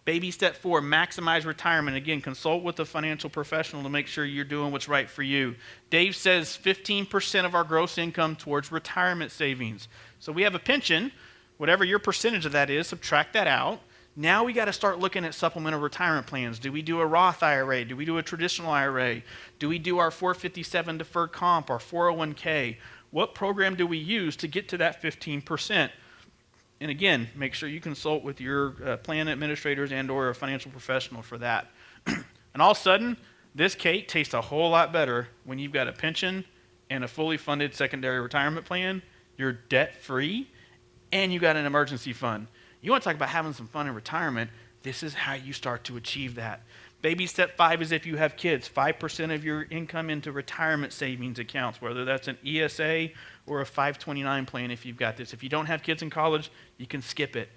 Baby step 4, maximize retirement. Again, consult with a financial professional to make sure you're doing what's right for you. Dave says 15% of our gross income towards retirement savings. So we have a pension. Whatever your percentage of that is, subtract that out. Now we got to start looking at supplemental retirement plans. Do we do a Roth IRA? Do we do a traditional IRA? Do we do our 457 deferred comp, our 401k? What program do we use to get to that 15%? And again, make sure you consult with your plan administrators and or a financial professional for that. And all of a sudden, this cake tastes a whole lot better when you've got a pension and a fully funded secondary retirement plan. You're debt-free, and you got an emergency fund. You want to talk about having some fun in retirement, this is how you start to achieve that. Baby step 5 is if you have kids, 5% of your income into retirement savings accounts, whether that's an ESA or a 529 plan if you've got this. If you don't have kids in college, you can skip it.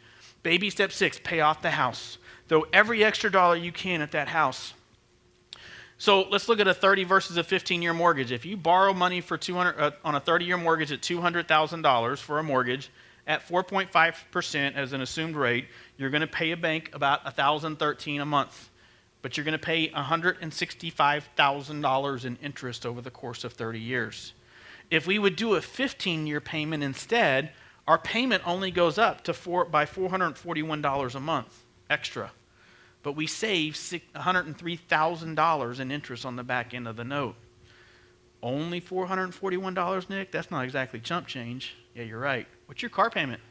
Baby step 6, pay off the house. Throw every extra dollar you can at that house. So let's look at a 30 versus a 15-year mortgage. If you borrow money for on a 30-year mortgage at $200,000 for a mortgage, at 4.5% as an assumed rate, you're going to pay a bank about $1,013 a month. But you're going to pay $165,000 in interest over the course of 30 years. If we would do a 15-year payment instead, our payment only goes up to by $441 a month extra. But we save $103,000 in interest on the back end of the note. Only $441, Nick? That's not exactly chump change. Yeah, you're right. What's your car payment?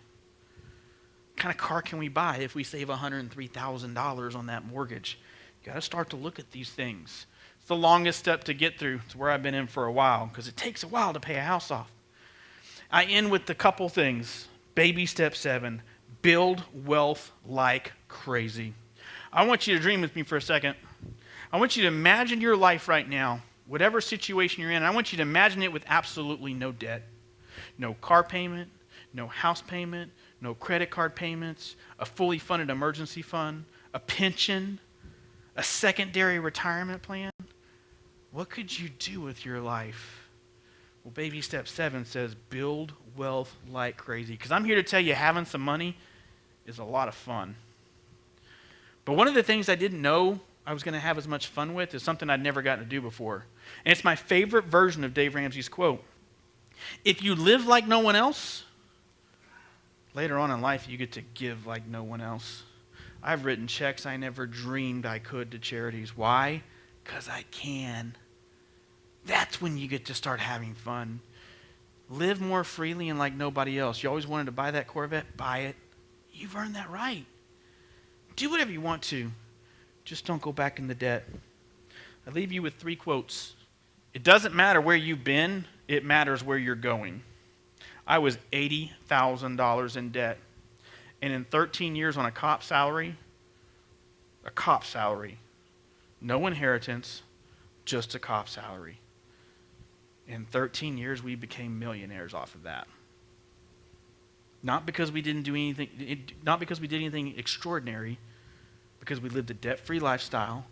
What kind of car can we buy if we save $103,000 on that mortgage? You got to start to look at these things. It's the longest step to get through. It's where I've been in for a while because it takes a while to pay a house off. I end with a couple things. Baby step 7, build wealth like crazy. I want you to dream with me for a second. I want you to imagine your life right now, whatever situation you're in. I want you to imagine it with absolutely no debt. No car payment, no house payment, no credit card payments, a fully funded emergency fund, a pension, a secondary retirement plan. What could you do with your life? Well, baby step 7 says build wealth like crazy. Because I'm here to tell you having some money is a lot of fun. But one of the things I didn't know I was going to have as much fun with is something I'd never gotten to do before. And it's my favorite version of Dave Ramsey's quote. If you live like no one else, later on in life, you get to give like no one else. I've written checks I never dreamed I could to charities. Why? Because I can. That's when you get to start having fun. Live more freely and like nobody else. You always wanted to buy that Corvette? Buy it. You've earned that right. Do whatever you want to. Just don't go back into debt. I leave you with 3 quotes. It doesn't matter where you've been. It matters where you're going. I was $80,000 in debt. And in 13 years on a cop salary, no inheritance, just a cop salary. In 13 years, we became millionaires off of that. Not because we didn't do anything, not because we did anything extraordinary, because we lived a debt-free lifestyle,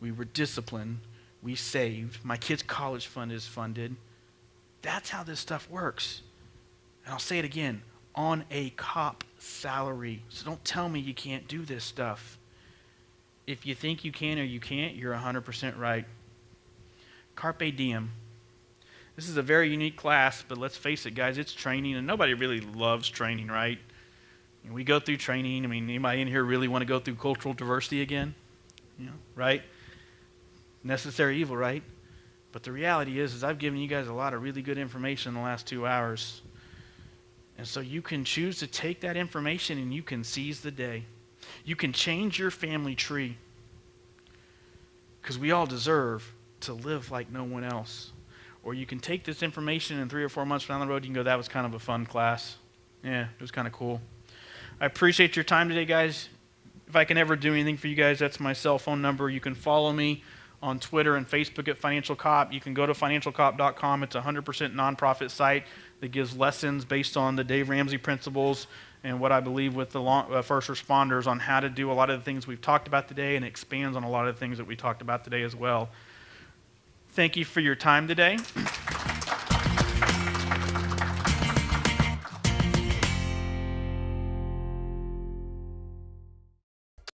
we were disciplined, we saved, my kids' college fund is funded. That's how this stuff works. And I'll say it again, on a cop salary. So don't tell me you can't do this stuff. If you think you can or you can't, you're 100% right. Carpe diem. This is a very unique class, but let's face it, guys, it's training, and nobody really loves training, right? We go through training. I mean, anybody in here really want to go through cultural diversity again? You know, right? Necessary evil, right? But the reality is I've given you guys a lot of really good information in the last 2 hours. And so you can choose to take that information and you can seize the day. You can change your family tree. Because we all deserve to live like no one else. Or you can take this information and 3 or 4 months down the road, you can go, that was kind of a fun class. Yeah, it was kind of cool. I appreciate your time today, guys. If I can ever do anything for you guys, that's my cell phone number. You can follow me on Twitter and Facebook at Financial Cop. You can go to financialcop.com. It's a 100% nonprofit site that gives lessons based on the Dave Ramsey principles and what I believe with the first responders on how to do a lot of the things we've talked about today, and expands on a lot of the things that we talked about today as well. Thank you for your time today.